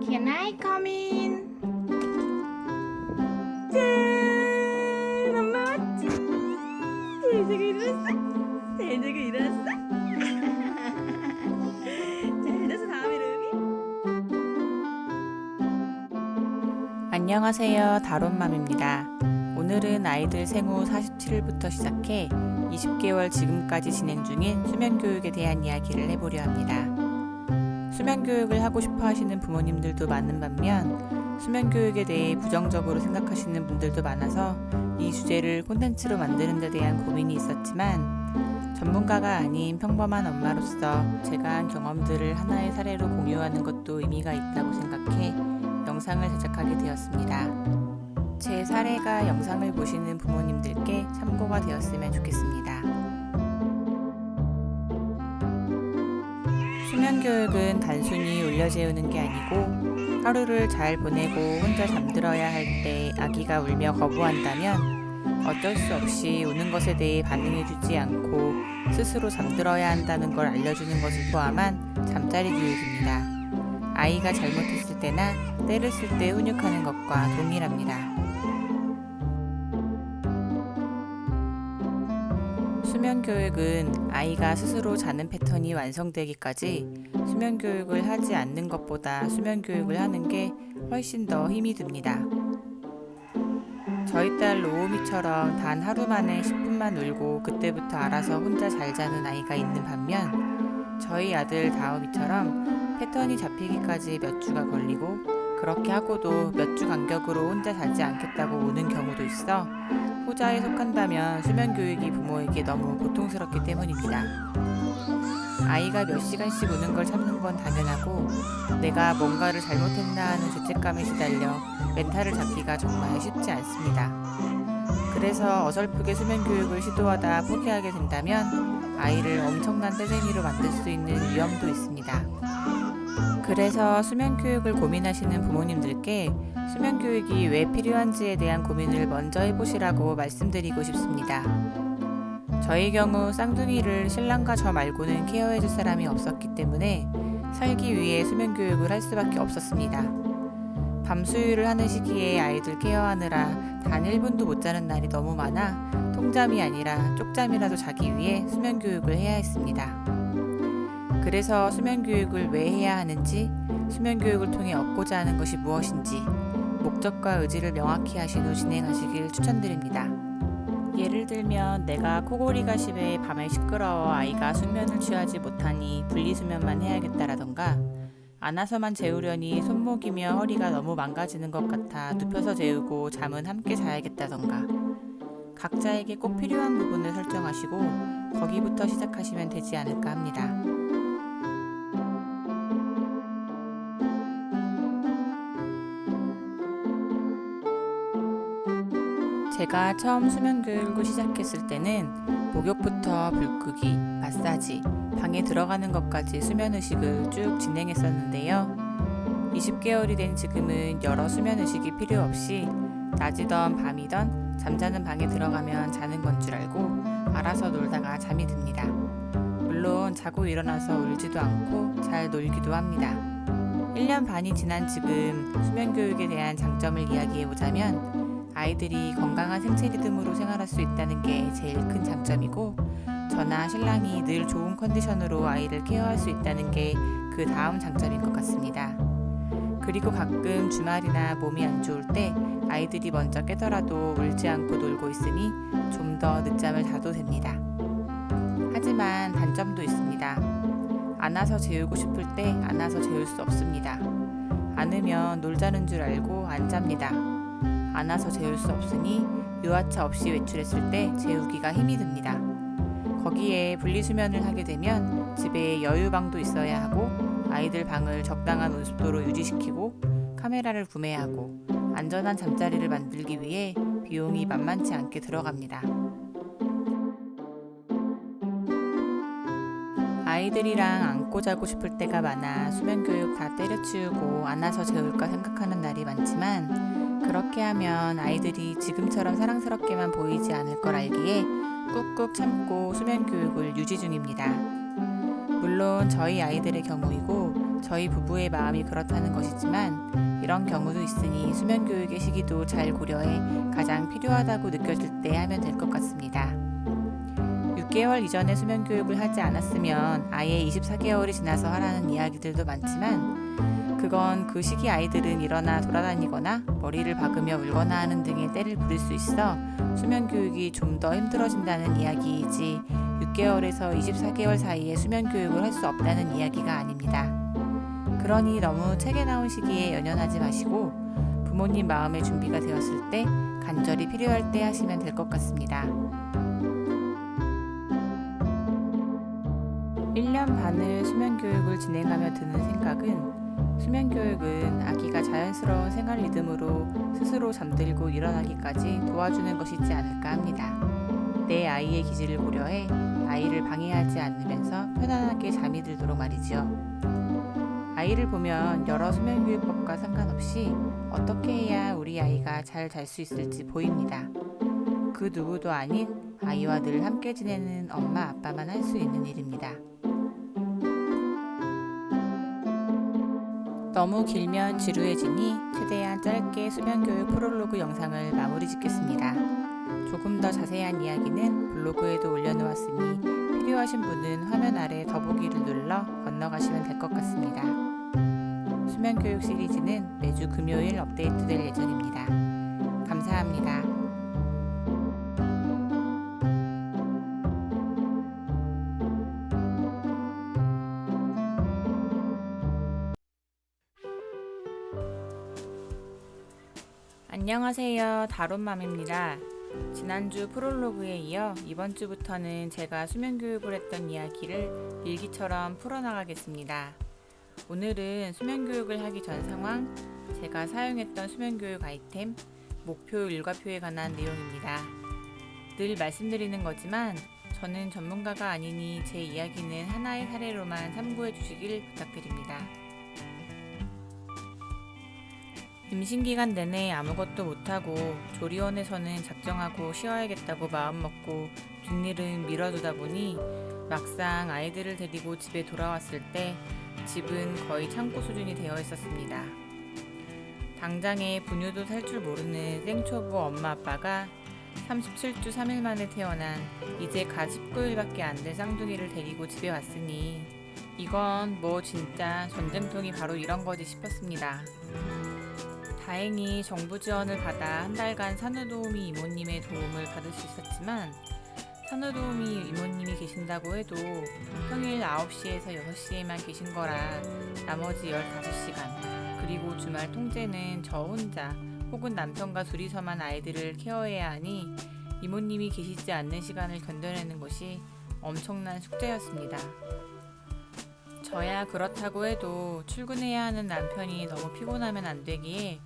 Can I come in? 짠! 엄마 왔지? 제이제가 일어났어? 제이제가 일어났어? 잘 자서 다음에 루비? 안녕하세요. 다론맘입니다. 오늘은 아이들 생후 47일부터 시작해 20개월 지금까지 진행 중인 수면교육에 대한 이야기를 해보려 합니다. 수면교육을 하고 싶어 하시는 부모님들도 많은 반면 수면교육에 대해 부정적으로 생각하시는 분들도 많아서 이 주제를 콘텐츠로 만드는 데 대한 고민이 있었지만 전문가가 아닌 평범한 엄마로서 제가 한 경험들을 하나의 사례로 공유하는 것도 의미가 있다고 생각해 영상을 제작하게 되었습니다. 제 사례가 영상을 보시는 부모님들께 참고가 되었으면 좋겠습니다. 수면교육은 단순히 울려재우는 게 아니고 하루를 잘 보내고 혼자 잠들어야 할 때 아기가 울며 거부한다면 어쩔 수 없이 우는 것에 대해 반응해주지 않고 스스로 잠들어야 한다는 걸 알려주는 것을 포함한 잠자리 교육입니다. 아이가 잘못했을 때나 때를 쓸 때 훈육하는 것과 동일합니다. 수면교육은 아이가 스스로 자는 패턴이 완성되기까지 수면교육을 하지 않는 것보다 수면교육을 하는 게 훨씬 더 힘이 듭니다. 저희 딸 로우미처럼 단 하루 만에 10분만 울고 그때부터 알아서 혼자 잘 자는 아이가 있는 반면 저희 아들 다우미처럼 패턴이 잡히기까지 몇 주가 걸리고 그렇게 하고도 몇 주 간격으로 혼자 자지 않겠다고 우는 경우도 있어 후자에 속한다면 수면교육이 부모에게 너무 고통스럽기 때문입니다. 아이가 몇 시간씩 우는 걸 참는 건 당연하고 내가 뭔가를 잘못했나 하는 죄책감에 시달려 멘탈을 잡기가 정말 쉽지 않습니다. 그래서 어설프게 수면교육을 시도하다 포기하게 된다면 아이를 엄청난 떼쟁이로 만들 수 있는 위험도 있습니다. 그래서 수면교육을 고민하시는 부모님들께 수면교육이 왜 필요한지에 대한 고민을 먼저 해보시라고 말씀드리고 싶습니다. 저희 경우 쌍둥이를 신랑과 저 말고는 케어해줄 사람이 없었기 때문에 살기 위해 수면교육을 할 수밖에 없었습니다. 밤수유를 하는 시기에 아이들 케어하느라 단 1분도 못 자는 날이 너무 많아 통잠이 아니라 쪽잠이라도 자기 위해 수면교육을 해야 했습니다. 그래서 수면교육을 왜 해야 하는지, 수면교육을 통해 얻고자 하는 것이 무엇인지 목적과 의지를 명확히 하신 후 진행하시길 추천드립니다. 예를 들면 내가 코골이가 심해 밤에 시끄러워 아이가 숙면을 취하지 못하니 분리수면만 해야겠다라던가 안아서만 재우려니 손목이며 허리가 너무 망가지는 것 같아 눕혀서 재우고 잠은 함께 자야겠다던가 각자에게 꼭 필요한 부분을 설정하시고 거기부터 시작하시면 되지 않을까 합니다. 제가 처음 수면교육을 시작했을 때는 목욕부터 불 끄기, 마사지, 방에 들어가는 것까지 수면의식을 쭉 진행했었는데요. 20개월이 된 지금은 여러 수면의식이 필요 없이 낮이던 밤이던 잠자는 방에 들어가면 자는 건 줄 알고 알아서 놀다가 잠이 듭니다. 물론 자고 일어나서 울지도 않고 잘 놀기도 합니다. 1년 반이 지난 지금 수면교육에 대한 장점을 이야기해보자면 아이들이 건강한 생체 리듬으로 생활할 수 있다는 게 제일 큰 장점이고 저나 신랑이 늘 좋은 컨디션으로 아이를 케어할 수 있다는 게 그 다음 장점인 것 같습니다. 그리고 가끔 주말이나 몸이 안 좋을 때 아이들이 먼저 깨더라도 울지 않고 놀고 있으니 좀 더 늦잠을 자도 됩니다. 하지만 단점도 있습니다. 안아서 재우고 싶을 때 안아서 재울 수 없습니다. 안으면 놀자는 줄 알고 안 잡니다. 안아서 재울 수 없으니 유아차 없이 외출했을 때 재우기가 힘이 듭니다. 거기에 분리수면을 하게 되면 집에 여유방도 있어야 하고 아이들 방을 적당한 온습도로 유지시키고 카메라를 구매하고 안전한 잠자리를 만들기 위해 비용이 만만치 않게 들어갑니다. 아이들이랑 안고 자고 싶을 때가 많아 수면교육 다 때려치우고 안아서 재울까 생각하는 날이 많지만 그렇게 하면 아이들이 지금처럼 사랑스럽게만 보이지 않을 걸 알기에 꾹꾹 참고 수면 교육을 유지 중입니다. 물론 저희 아이들의 경우이고 저희 부부의 마음이 그렇다는 것이지만 이런 경우도 있으니 수면 교육의 시기도 잘 고려해 가장 필요하다고 느껴질 때 하면 될 것 같습니다. 6개월 이전에 수면 교육을 하지 않았으면 아예 24개월이 지나서 하라는 이야기들도 많지만 그건 그 시기 아이들은 일어나 돌아다니거나 머리를 박으며 울거나 하는 등의 때를 부릴 수 있어 수면 교육이 좀 더 힘들어진다는 이야기이지 6개월에서 24개월 사이에 수면 교육을 할 수 없다는 이야기가 아닙니다. 그러니 너무 책에 나온 시기에 연연하지 마시고 부모님 마음의 준비가 되었을 때 간절히 필요할 때 하시면 될 것 같습니다. 1년 반을 수면 교육을 진행하며 드는 생각은 수면 교육은 아기가 자연스러운 생활 리듬으로 스스로 잠들고 일어나기까지 도와주는 것이지 않을까 합니다. 내 아이의 기질을 고려해 아이를 방해하지 않으면서 편안하게 잠이 들도록 말이지요. 아이를 보면 여러 수면 교육법과 상관없이 어떻게 해야 우리 아이가 잘 잘 수 있을지 보입니다. 그 누구도 아닌 아이와 늘 함께 지내는 엄마 아빠만 할 수 있는 일입니다. 너무 길면 지루해지니 최대한 짧게 수면 교육 프롤로그 영상을 마무리 짓겠습니다. 조금 더 자세한 이야기는 블로그에도 올려놓았으니 필요하신 분은 화면 아래 더보기를 눌러 건너가시면 될 것 같습니다. 수면 교육 시리즈는 매주 금요일 업데이트될 예정입니다. 감사합니다. 안녕하세요. 다론맘입니다. 지난주 프롤로그에 이어 이번 주부터는 제가 수면 교육을 했던 이야기를 일기처럼 풀어나가겠습니다. 오늘은 수면 교육을 하기 전 상황, 제가 사용했던 수면 교육 아이템, 목표 일과표에 관한 내용입니다. 늘 말씀드리는 거지만 저는 전문가가 아니니 제 이야기는 하나의 사례로만 참고해 주시길 부탁드립니다. 임신기간 내내 아무것도 못하고 조리원에서는 작정하고 쉬어야겠다고 마음먹고 뒷일은 미뤄두다 보니 막상 아이들을 데리고 집에 돌아왔을 때 집은 거의 창고 수준이 되어 있었습니다. 당장에 분유도 살 줄 모르는 생초보 엄마 아빠가 37주 3일 만에 태어난 이제 갓 19일밖에 안 된 쌍둥이를 데리고 집에 왔으니 이건 뭐 진짜 전쟁통이 바로 이런 거지 싶었습니다. 다행히 정부 지원을 받아 한 달간 산후도우미 이모님의 도움을 받을 수 있었지만 산후도우미 이모님이 계신다고 해도 평일 9시에서 6시에만 계신 거라 나머지 15시간 그리고 주말 통제는 저 혼자 혹은 남편과 둘이서만 아이들을 케어해야 하니 이모님이 계시지 않는 시간을 견뎌내는 것이 엄청난 숙제였습니다. 저야 그렇다고 해도 출근해야 하는 남편이 너무 피곤하면 안 되기에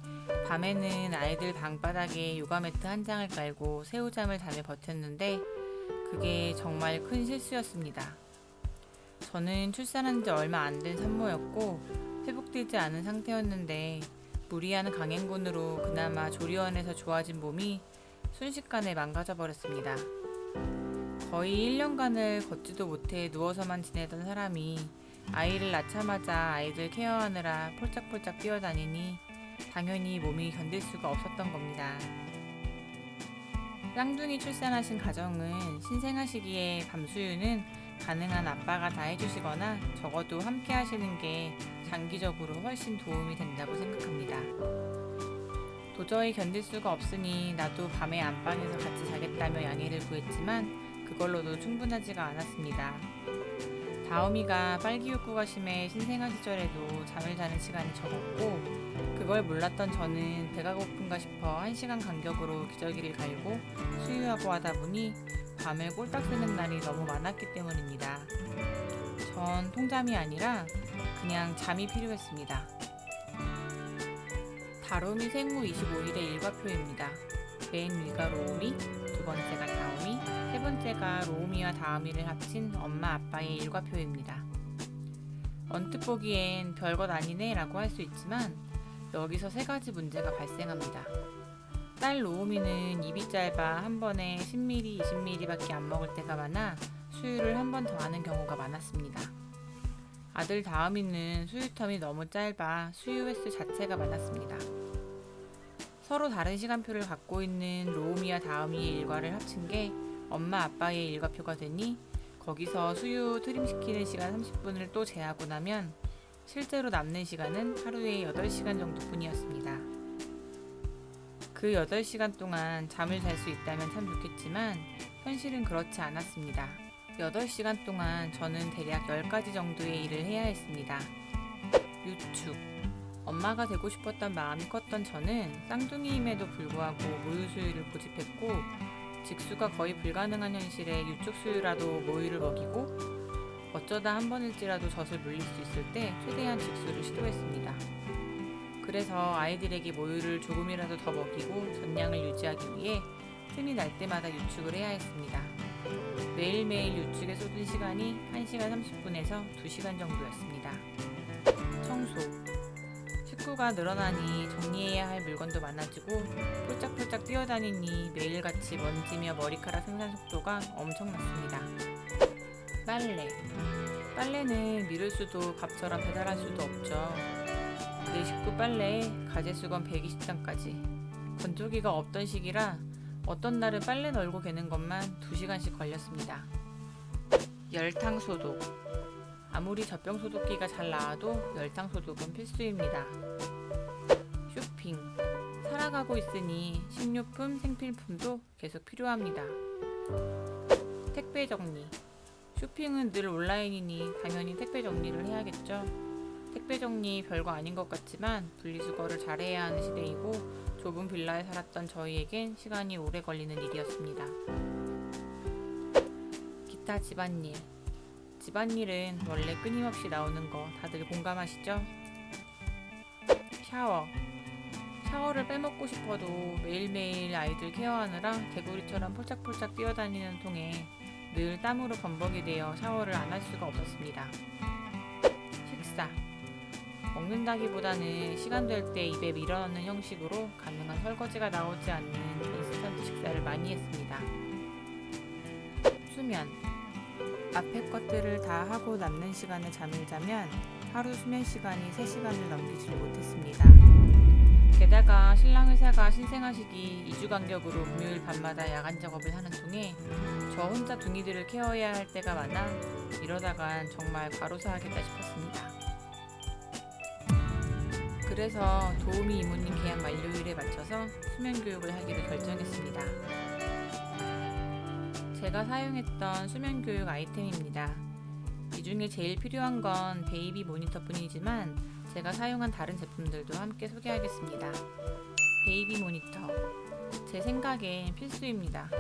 밤에는 아이들 방바닥에 요가 매트 한 장을 깔고 새우잠을 자며 버텼는데 그게 정말 큰 실수였습니다. 저는 출산한 지 얼마 안 된 산모였고 회복되지 않은 상태였는데 무리한 강행군으로 그나마 조리원에서 좋아진 몸이 순식간에 망가져 버렸습니다. 거의 1년간을 걷지도 못해 누워서만 지내던 사람이 아이를 낳자마자 아이들 케어하느라 폴짝폴짝 뛰어다니니 당연히 몸이 견딜 수가 없었던 겁니다. 쌍둥이 출산하신 가정은 신생아시기에 밤수유는 가능한 아빠가 다 해주시거나 적어도 함께 하시는 게 장기적으로 훨씬 도움이 된다고 생각합니다. 도저히 견딜 수가 없으니 나도 밤에 안방에서 같이 자겠다며 양해를 구했지만 그걸로도 충분하지가 않았습니다. 다음이가 빨기욕구가 심해 신생아 시절에도 잠을 자는 시간이 적었고 그걸 몰랐던 저는 배가 고픈가 싶어 1시간 간격으로 기저귀를 갈고 수유하고 하다 보니 밤을 꼴딱 새는 날이 너무 많았기 때문입니다. 전 통잠이 아니라 그냥 잠이 필요했습니다. 다롬이 생후 25일의 일과표입니다. 맨 위가 로우미, 두 번째가 다음이, 세 번째가 로우미와 다음이를 합친 엄마 아빠의 일과표입니다. 언뜻 보기엔 별것 아니네 라고 할 수 있지만 여기서 세 가지 문제가 발생합니다. 딸 로우미는 입이 짧아 한 번에 10ml, 20ml밖에 안 먹을 때가 많아 수유를 한 번 더 하는 경우가 많았습니다. 아들 다음이는 수유텀이 너무 짧아 수유 횟수 자체가 많았습니다. 서로 다른 시간표를 갖고 있는 로우미와 다음이의 일과를 합친 게 엄마 아빠의 일과표가 되니 거기서 수유 트림시키는 시간 30분을 또 제하고 나면 실제로 남는 시간은 하루에 8시간 정도뿐이었습니다. 그 8시간 동안 잠을 잘 수 있다면 참 좋겠지만 현실은 그렇지 않았습니다. 8시간 동안 저는 대략 10가지 정도의 일을 해야 했습니다. 유축. 엄마가 되고 싶었던 마음이 컸던 저는 쌍둥이임에도 불구하고 모유수유를 고집했고 직수가 거의 불가능한 현실에 유축수유라도 모유를 먹이고 어쩌다 한 번일지라도 젖을 물릴 수 있을 때 최대한 직수를 시도했습니다. 그래서 아이들에게 모유를 조금이라도 더 먹이고 전량을 유지하기 위해 틈이 날 때마다 유축을 해야 했습니다. 매일매일 유축에 쏟은 시간이 1시간 30분에서 2시간 정도였습니다. 청소. 식구가 늘어나니 정리해야 할 물건도 많아지고 폴짝폴짝 뛰어다니니 매일같이 먼지며 머리카락 생산 속도가 엄청났습니다. 빨래. 빨래는 미룰 수도 밥처럼 배달할 수도 없죠. 내 식구 빨래에 가제수건 120장까지. 건조기가 없던 시기라 어떤 날은 빨래 널고 개는 것만 2시간씩 걸렸습니다. 열탕 소독. 아무리 젖병 소독기가 잘 나와도 열탕 소독은 필수입니다. 쇼핑. 살아가고 있으니 식료품, 생필품도 계속 필요합니다. 택배 정리. 쇼핑은 늘 온라인이니 당연히 택배 정리를 해야겠죠. 택배 정리 별거 아닌 것 같지만 분리수거를 잘해야 하는 시대이고 좁은 빌라에 살았던 저희에겐 시간이 오래 걸리는 일이었습니다. 기타 집안일. 집안일은 원래 끊임없이 나오는 거 다들 공감하시죠? 샤워. 샤워를 빼먹고 싶어도 매일매일 아이들 케어하느라 개구리처럼 폴짝폴짝 뛰어다니는 통에 늘 땀으로 범벅이 되어 샤워를 안 할 수가 없었습니다. 식사. 먹는다기보다는 시간 될 때 입에 밀어넣는 형식으로 가능한 설거지가 나오지 않는 인스턴트 식사를 많이 했습니다. 수면. 앞에 것들을 다 하고 남는 시간에 잠을 자면 하루 수면 시간이 3시간을 넘기질 못했습니다. 게다가 신랑 회사가 신생아시기 2주 간격으로 금요일 밤마다 야간 작업을 하는 통에 저 혼자 둥이들을 케어해야 할 때가 많아 이러다간 정말 과로사하겠다 싶었습니다. 그래서 도우미 이모님 계약 만료일에 맞춰서 수면 교육을 하기로 결정했습니다. 제가 사용했던 수면 교육 아이템입니다. 이 중에 제일 필요한 건 베이비 모니터뿐이지만 제가 사용한 다른 제품들도 함께 소개하겠습니다. 베이비 모니터. 제 생각엔 필수입니다.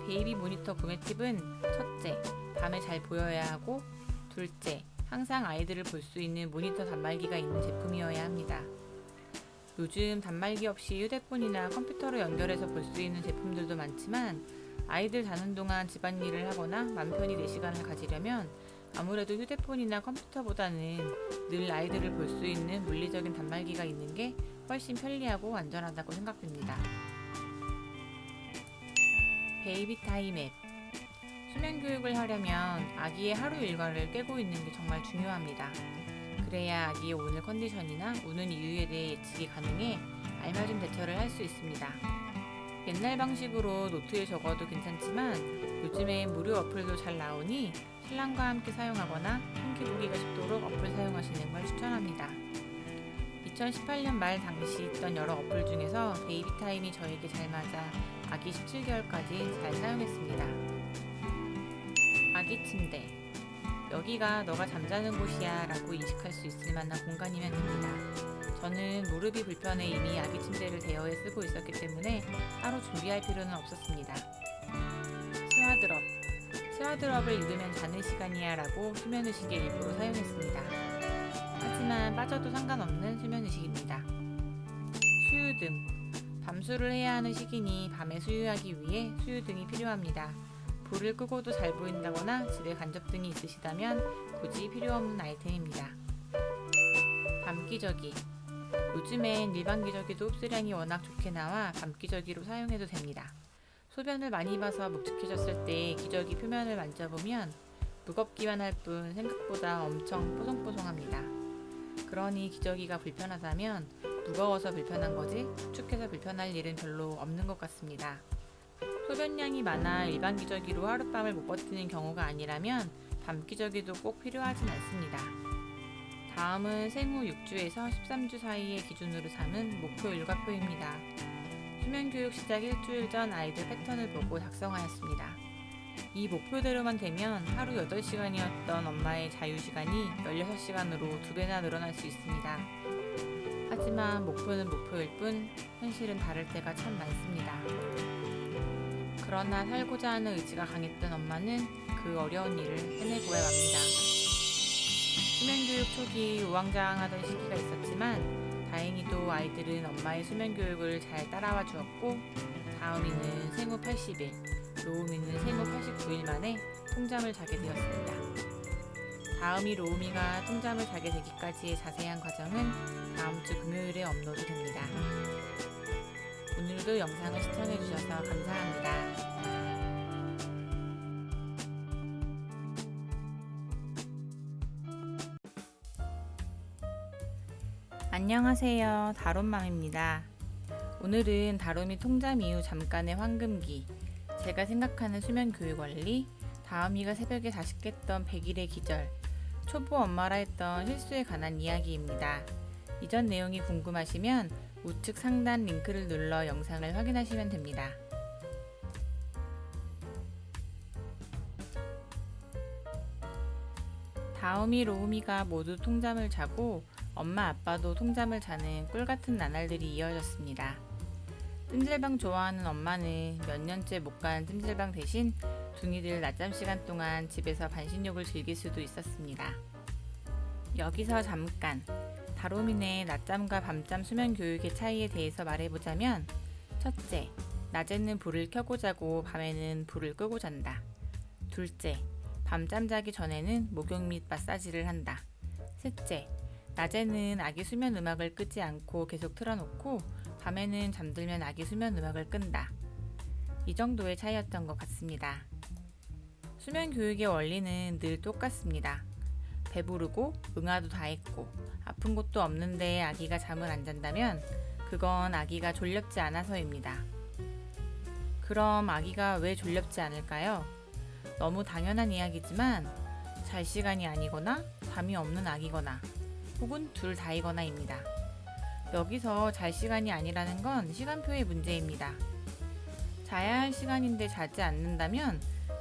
베이비 모니터 구매 팁은 첫째, 밤에 잘 보여야 하고 둘째, 항상 아이들을 볼 수 있는 모니터 단말기가 있는 제품이어야 합니다. 요즘 단말기 없이 휴대폰이나 컴퓨터로 연결해서 볼 수 있는 제품들도 많지만 아이들 자는 동안 집안일을 하거나 맘 편히 내 시간을 가지려면 아무래도 휴대폰이나 컴퓨터보다는 늘 아이들을 볼 수 있는 물리적인 단말기가 있는 게 훨씬 편리하고 안전하다고 생각됩니다. 베이비 타임 앱. 수면 교육을 하려면 아기의 하루 일과를 깨고 있는 게 정말 중요합니다. 그래야 아기의 오늘 컨디션이나 우는 이유에 대해 예측이 가능해 알맞은 대처를 할 수 있습니다. 옛날 방식으로 노트에 적어도 괜찮지만 요즘엔 무료 어플도 잘 나오니 신랑과 함께 사용하거나 손기 보기가 쉽도록 어플 사용하시는 걸 추천합니다. 2018년 말 당시 있던 여러 어플 중에서 베이비타임이 저에게 잘 맞아 아기 17개월까지 잘 사용했습니다. 아기 침대. 여기가 너가 잠자는 곳이야 라고 인식할 수 있을 만한 공간이면 됩니다. 저는 무릎이 불편해 이미 아기 침대를 대여해 쓰고 있었기 때문에 따로 준비할 필요는 없었습니다. 스와드럽. 스와드럽을 입으면 자는 시간이야 라고 수면의식에 일부러 사용했습니다. 하지만 빠져도 상관없는 수면의식입니다. 수유등. 밤수를 해야 하는 시기니 밤에 수유하기 위해 수유등이 필요합니다. 불을 끄고도 잘 보인다거나 집에 간접등이 있으시다면 굳이 필요 없는 아이템입니다. 밤기저귀. 요즘엔 일반 기저귀도 흡수량이 워낙 좋게 나와 밤 기저귀로 사용해도 됩니다. 소변을 많이 봐서 묵직해졌을 때 기저귀 표면을 만져보면 무겁기만 할 뿐 생각보다 엄청 뽀송뽀송합니다. 그러니 기저귀가 불편하다면 무거워서 불편한 거지 축축해서 불편할 일은 별로 없는 것 같습니다. 소변량이 많아 일반 기저귀로 하룻밤을 못 버티는 경우가 아니라면 밤 기저귀도 꼭 필요하진 않습니다. 다음은 생후 6주에서 13주 사이의 기준으로 삼은 목표 일과표입니다. 수면교육 시작 일주일 전 아이들 패턴을 보고 작성하였습니다. 이 목표대로만 되면 하루 8시간이었던 엄마의 자유시간이 16시간으로 2배나 늘어날 수 있습니다. 하지만 목표는 목표일 뿐 현실은 다를 때가 참 많습니다. 그러나 살고자 하는 의지가 강했던 엄마는 그 어려운 일을 해내고야 맙니다. 수면교육 초기 우왕좌왕하던 시기가 있었지만 다행히도 아이들은 엄마의 수면교육을 잘 따라와 주었고 다음이는 생후 80일, 로우미는 생후 89일 만에 통잠을 자게 되었습니다. 다음이 로우미가 통잠을 자게 되기까지의 자세한 과정은 다음 주 금요일에 업로드됩니다. 오늘도 영상을 시청해주셔서 감사합니다. 안녕하세요. 다롬맘입니다. 오늘은 다롬이 통잠 이후 잠깐의 황금기, 제가 생각하는 수면 교육 원리, 다음이가 새벽에 다시 깼던 100일의 기절, 초보 엄마라 했던 실수에 관한 이야기입니다. 이전 내용이 궁금하시면 우측 상단 링크를 눌러 영상을 확인하시면 됩니다. 다음이 로우미가 모두 통잠을 자고 엄마 아빠도 통잠을 자는 꿀같은 나날들이 이어졌습니다. 찜질방 좋아하는 엄마는 몇 년째 못 간 찜질방 대신 둥이들 낮잠 시간 동안 집에서 반신욕을 즐길 수도 있었습니다. 여기서 잠깐 다롬이네 낮잠과 밤잠 수면 교육의 차이에 대해서 말해보자면, 첫째, 낮에는 불을 켜고 자고 밤에는 불을 끄고 잔다. 둘째, 밤잠 자기 전에는 목욕 및 마사지를 한다. 셋째, 낮에는 아기 수면 음악을 끄지 않고 계속 틀어놓고 밤에는 잠들면 아기 수면 음악을 끈다. 이 정도의 차이였던 것 같습니다. 수면 교육의 원리는 늘 똑같습니다. 배부르고 응아도 다 했고 아픈 곳도 없는데 아기가 잠을 안 잔다면 그건 아기가 졸렵지 않아서입니다. 그럼 아기가 왜 졸렵지 않을까요? 너무 당연한 이야기지만 잘 시간이 아니거나 잠이 없는 아기거나 혹은 둘 다이거나입니다. 여기서 잘 시간이 아니라는 건 시간표의 문제입니다. 자야 할 시간인데 자지 않는다면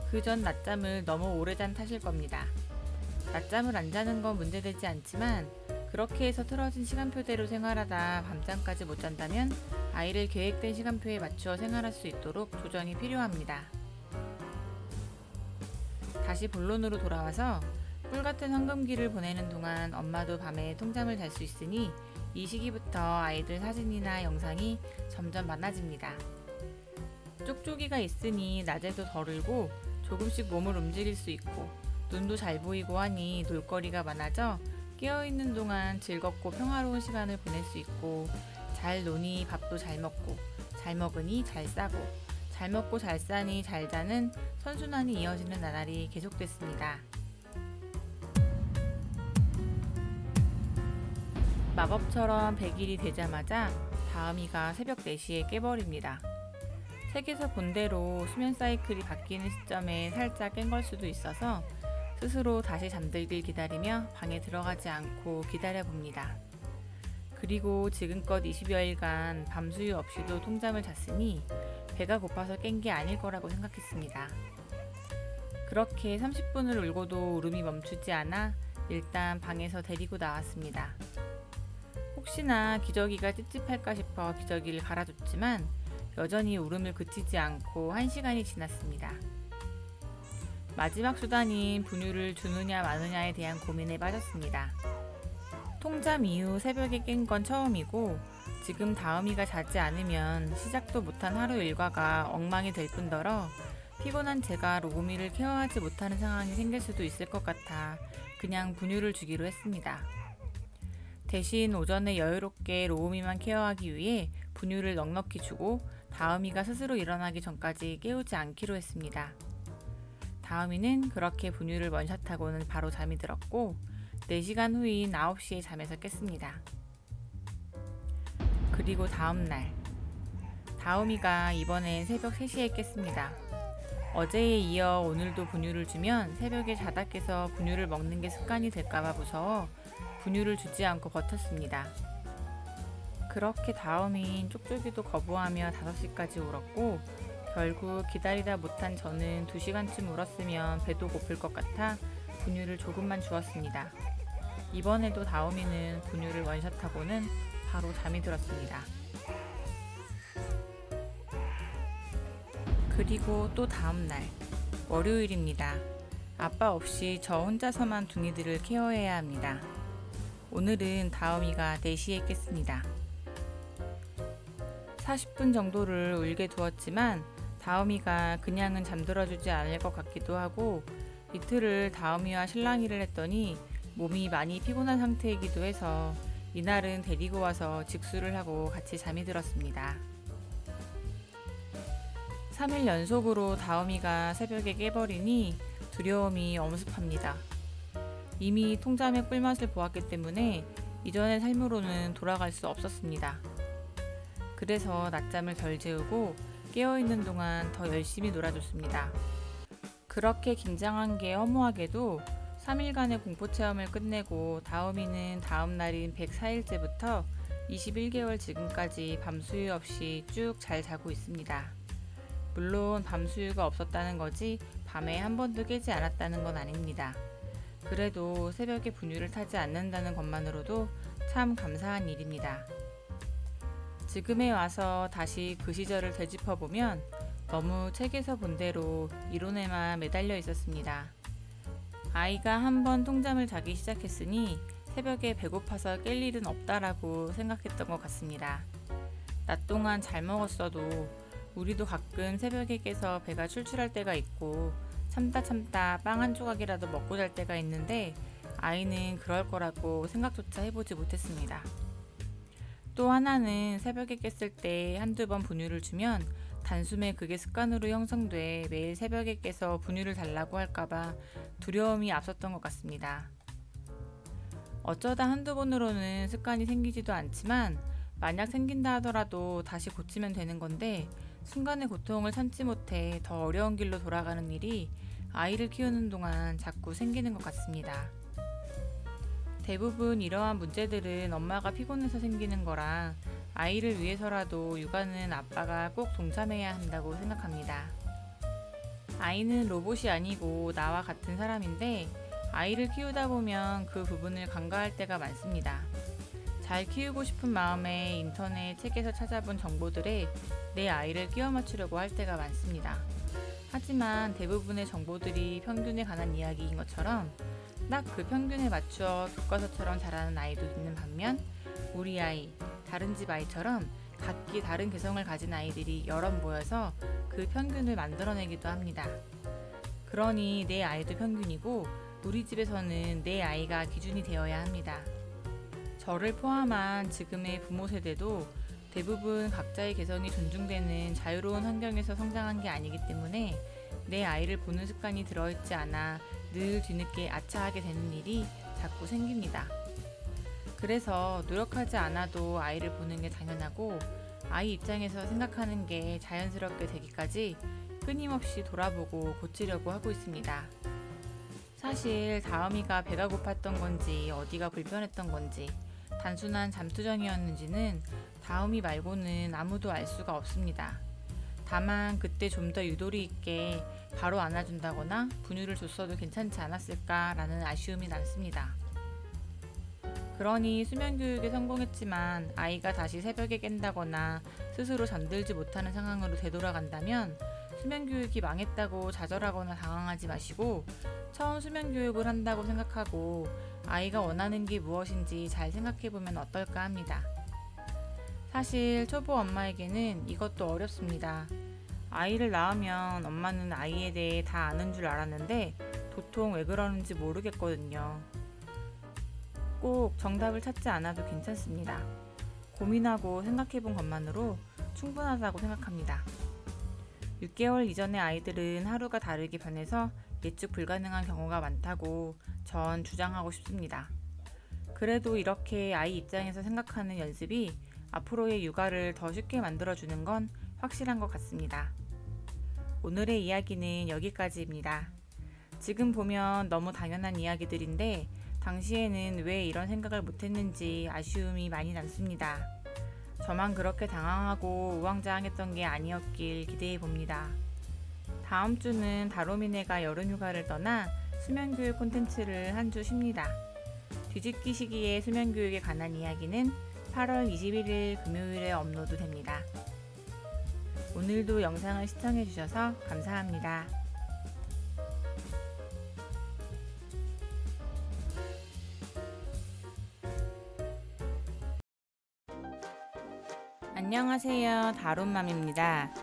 그 전 낮잠을 너무 오래 잔 탓일 겁니다. 낮잠을 안 자는 건 문제되지 않지만 그렇게 해서 틀어진 시간표대로 생활하다 밤잠까지 못 잔다면 아이를 계획된 시간표에 맞추어 생활할 수 있도록 조정이 필요합니다. 다시 본론으로 돌아와서 꿀같은 황금기를 보내는 동안 엄마도 밤에 통잠을 잘 수 있으니 이 시기부터 아이들 사진이나 영상이 점점 많아집니다. 쪽쪽이가 있으니 낮에도 덜 울고 조금씩 몸을 움직일 수 있고 눈도 잘 보이고 하니 놀거리가 많아져 깨어있는 동안 즐겁고 평화로운 시간을 보낼 수 있고, 잘 노니 밥도 잘 먹고 잘 먹으니 잘 싸고 잘 먹고 잘 싸니 잘 자는 선순환이 이어지는 나날이 계속됐습니다. 마법처럼 100일이 되자마자 다음이가 새벽 4시에 깨버립니다. 책에서 본 대로 수면 사이클이 바뀌는 시점에 살짝 깬 걸 수도 있어서 스스로 다시 잠들길 기다리며 방에 들어가지 않고 기다려봅니다. 그리고 지금껏 20여일간 밤수유 없이도 통잠을 잤으니 배가 고파서 깬 게 아닐 거라고 생각했습니다. 그렇게 30분을 울고도 울음이 멈추지 않아 일단 방에서 데리고 나왔습니다. 혹시나 기저귀가 찝찝할까 싶어 기저귀를 갈아줬지만 여전히 울음을 그치지 않고 1시간이 지났습니다. 마지막 수단인 분유를 주느냐 마느냐에 대한 고민에 빠졌습니다. 통잠 이후 새벽에 깬 건 처음이고 지금 다음이가 자지 않으면 시작도 못한 하루 일과가 엉망이 될 뿐더러 피곤한 제가 로우미를 케어하지 못하는 상황이 생길 수도 있을 것 같아 그냥 분유를 주기로 했습니다. 대신 오전에 여유롭게 로우미만 케어하기 위해 분유를 넉넉히 주고 다음이가 스스로 일어나기 전까지 깨우지 않기로 했습니다. 다음이는 그렇게 분유를 원샷하고는 바로 잠이 들었고 4시간 후인 9시에 잠에서 깼습니다. 그리고 다음날 다음이가 이번엔 새벽 3시에 깼습니다. 어제에 이어 오늘도 분유를 주면 새벽에 자다 깨서 분유를 먹는 게 습관이 될까봐 무서워 분유를 주지 않고 버텼습니다. 그렇게 다음인 쪽쪽이도 거부하며 5시까지 울었고 결국 기다리다 못한 저는 2시간쯤 울었으면 배도 고플 것 같아 분유를 조금만 주었습니다. 이번에도 다음이는 분유를 원샷하고는 바로 잠이 들었습니다. 그리고 또 다음날 월요일입니다. 아빠 없이 저 혼자서만 둥이들을 케어해야 합니다. 오늘은 다음이가 4시에 깼습니다. 40분 정도를 울게 두었지만 다음이가 그냥은 잠들어주지 않을 것 같기도 하고 이틀을 다음이와 실랑이를 했더니 몸이 많이 피곤한 상태이기도 해서 이날은 데리고 와서 직수를 하고 같이 잠이 들었습니다. 3일 연속으로 다음이가 새벽에 깨버리니 두려움이 엄습합니다. 이미 통잠의 꿀맛을 보았기 때문에 이전의 삶으로는 돌아갈 수 없었습니다. 그래서 낮잠을 덜 재우고 깨어있는 동안 더 열심히 놀아줬습니다. 그렇게 긴장한 게 허무하게도 3일간의 공포체험을 끝내고 다음이는 다음 날인 104일째부터 21개월 지금까지 밤수유 없이 쭉 잘 자고 있습니다. 물론 밤수유가 없었다는 거지 밤에 한 번도 깨지 않았다는 건 아닙니다. 그래도 새벽에 분유를 타지 않는다는 것만으로도 참 감사한 일입니다. 지금에 와서 다시 그 시절을 되짚어보면 너무 책에서 본 대로 이론에만 매달려 있었습니다. 아이가 한 번 통잠을 자기 시작했으니 새벽에 배고파서 깰 일은 없다라고 생각했던 것 같습니다. 낮 동안 잘 먹었어도 우리도 가끔 새벽에 깨서 배가 출출할 때가 있고 참다 빵 한 조각이라도 먹고 잘 때가 있는데 아이는 그럴 거라고 생각조차 해보지 못했습니다. 또 하나는 새벽에 깼을 때 한두 번 분유를 주면 단숨에 그게 습관으로 형성돼 매일 새벽에 깨서 분유를 달라고 할까봐 두려움이 앞섰던 것 같습니다. 어쩌다 한두 번으로는 습관이 생기지도 않지만 만약 생긴다 하더라도 다시 고치면 되는 건데 순간의 고통을 참지 못해 더 어려운 길로 돌아가는 일이 아이를 키우는 동안 자꾸 생기는 것 같습니다. 대부분 이러한 문제들은 엄마가 피곤해서 생기는 거라 아이를 위해서라도 육아는 아빠가 꼭 동참해야 한다고 생각합니다. 아이는 로봇이 아니고 나와 같은 사람인데 아이를 키우다 보면 그 부분을 간과할 때가 많습니다. 잘 키우고 싶은 마음에 인터넷 책에서 찾아본 정보들에 내 아이를 끼워 맞추려고 할 때가 많습니다. 하지만 대부분의 정보들이 평균에 관한 이야기인 것처럼 딱 그 평균에 맞추어 교과서처럼 자라는 아이도 있는 반면 우리 아이, 다른 집 아이처럼 각기 다른 개성을 가진 아이들이 여럿 모여서 그 평균을 만들어내기도 합니다. 그러니 내 아이도 평균이고 우리 집에서는 내 아이가 기준이 되어야 합니다. 저를 포함한 지금의 부모 세대도 대부분 각자의 개성이 존중되는 자유로운 환경에서 성장한 게 아니기 때문에 내 아이를 보는 습관이 들어있지 않아 늘 뒤늦게 아차하게 되는 일이 자꾸 생깁니다. 그래서 노력하지 않아도 아이를 보는 게 당연하고 아이 입장에서 생각하는 게 자연스럽게 되기까지 끊임없이 돌아보고 고치려고 하고 있습니다. 사실 다음이가 배가 고팠던 건지 어디가 불편했던 건지 단순한 잠투정이었는지는 다음이 말고는 아무도 알 수가 없습니다. 다만 그때 좀 더 유도리 있게 바로 안아준다거나 분유를 줬어도 괜찮지 않았을까라는 아쉬움이 남습니다. 그러니 수면교육에 성공했지만 아이가 다시 새벽에 깬다거나 스스로 잠들지 못하는 상황으로 되돌아간다면 수면교육이 망했다고 좌절하거나 당황하지 마시고 처음 수면교육을 한다고 생각하고 아이가 원하는 게 무엇인지 잘 생각해보면 어떨까 합니다. 사실 초보 엄마에게는 이것도 어렵습니다. 아이를 낳으면 엄마는 아이에 대해 다 아는 줄 알았는데 도통 왜 그러는지 모르겠거든요. 꼭 정답을 찾지 않아도 괜찮습니다. 고민하고 생각해본 것만으로 충분하다고 생각합니다. 6개월 이전의 아이들은 하루가 다르게 변해서 예측 불가능한 경우가 많다고 전 주장하고 싶습니다. 그래도 이렇게 아이 입장에서 생각하는 연습이 앞으로의 육아를 더 쉽게 만들어주는 건 확실한 것 같습니다. 오늘의 이야기는 여기까지입니다. 지금 보면 너무 당연한 이야기들인데 당시에는 왜 이런 생각을 못했는지 아쉬움이 많이 남습니다. 저만 그렇게 당황하고 우왕좌왕했던 게 아니었길 기대해 봅니다. 다음 주는 다로미네가 여름휴가를 떠나 수면교육 콘텐츠를 한 주 쉽니다. 뒤집기 시기의 수면교육에 관한 이야기는 8월 21일 금요일에 업로드 됩니다. 오늘도 영상을 시청해 주셔서 감사합니다. 안녕하세요, 다론맘입니다.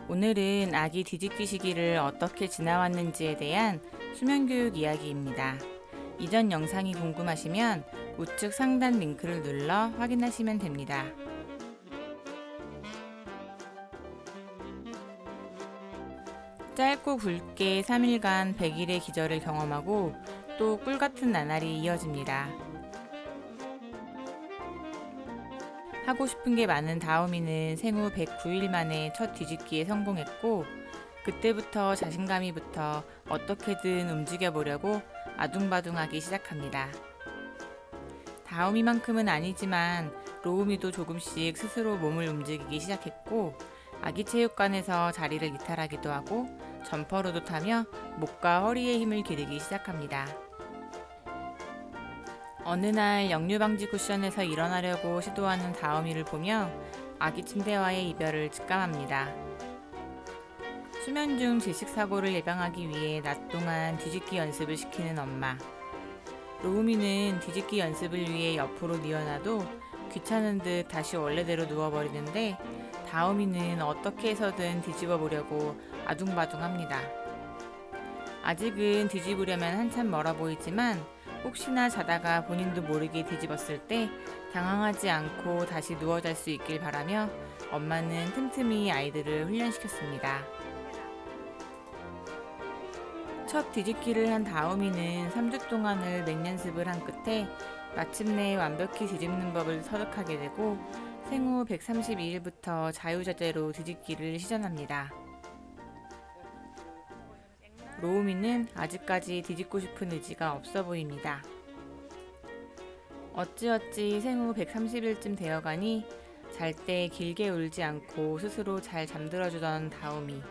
오늘은 아기 뒤집기 시기를 어떻게 지나왔는지에 대한 수면교육 이야기입니다. 이전 영상이 궁금하시면 우측 상단 링크를 눌러 확인하시면 됩니다. 짧고 굵게 3일간 100일의 기절을 경험하고 또 꿀같은 나날이 이어집니다. 하고 싶은 게 많은 다오미는 생후 109일 만에 첫 뒤집기에 성공했고 그때부터 자신감이 붙어 어떻게든 움직여 보려고 아둥바둥하기 시작합니다. 다오미만큼은 아니지만 로우미도 조금씩 스스로 몸을 움직이기 시작했고 아기 체육관에서 자리를 이탈하기도 하고 점퍼로도 타며 목과 허리에 힘을 기르기 시작합니다. 어느 날 역류방지 쿠션에서 일어나려고 시도하는 다오미를 보며 아기 침대와의 이별을 직감합니다. 수면 중 질식사고를 예방하기 위해 낮 동안 뒤집기 연습을 시키는 엄마. 로우미는 뒤집기 연습을 위해 옆으로 뉘어놔도 귀찮은 듯 다시 원래대로 누워버리는데 다오미는 어떻게 해서든 뒤집어 보려고 아둥바둥합니다. 아직은 뒤집으려면 한참 멀어 보이지만 혹시나 자다가 본인도 모르게 뒤집었을 때 당황하지 않고 다시 누워 잘 수 있길 바라며 엄마는 틈틈이 아이들을 훈련시켰습니다. 첫 뒤집기를 한 다오미는 3주 동안을 맹연습을 한 끝에 마침내 완벽히 뒤집는 법을 터득하게 되고 생후 132일부터 자유자재로 뒤집기를 시전합니다. 로우미는 아직까지 뒤집고 싶은 의지가 없어 보입니다. 어찌어찌 생후 130일쯤 되어가니 잘 때 길게 울지 않고 스스로 잘 잠들어주던 다오미.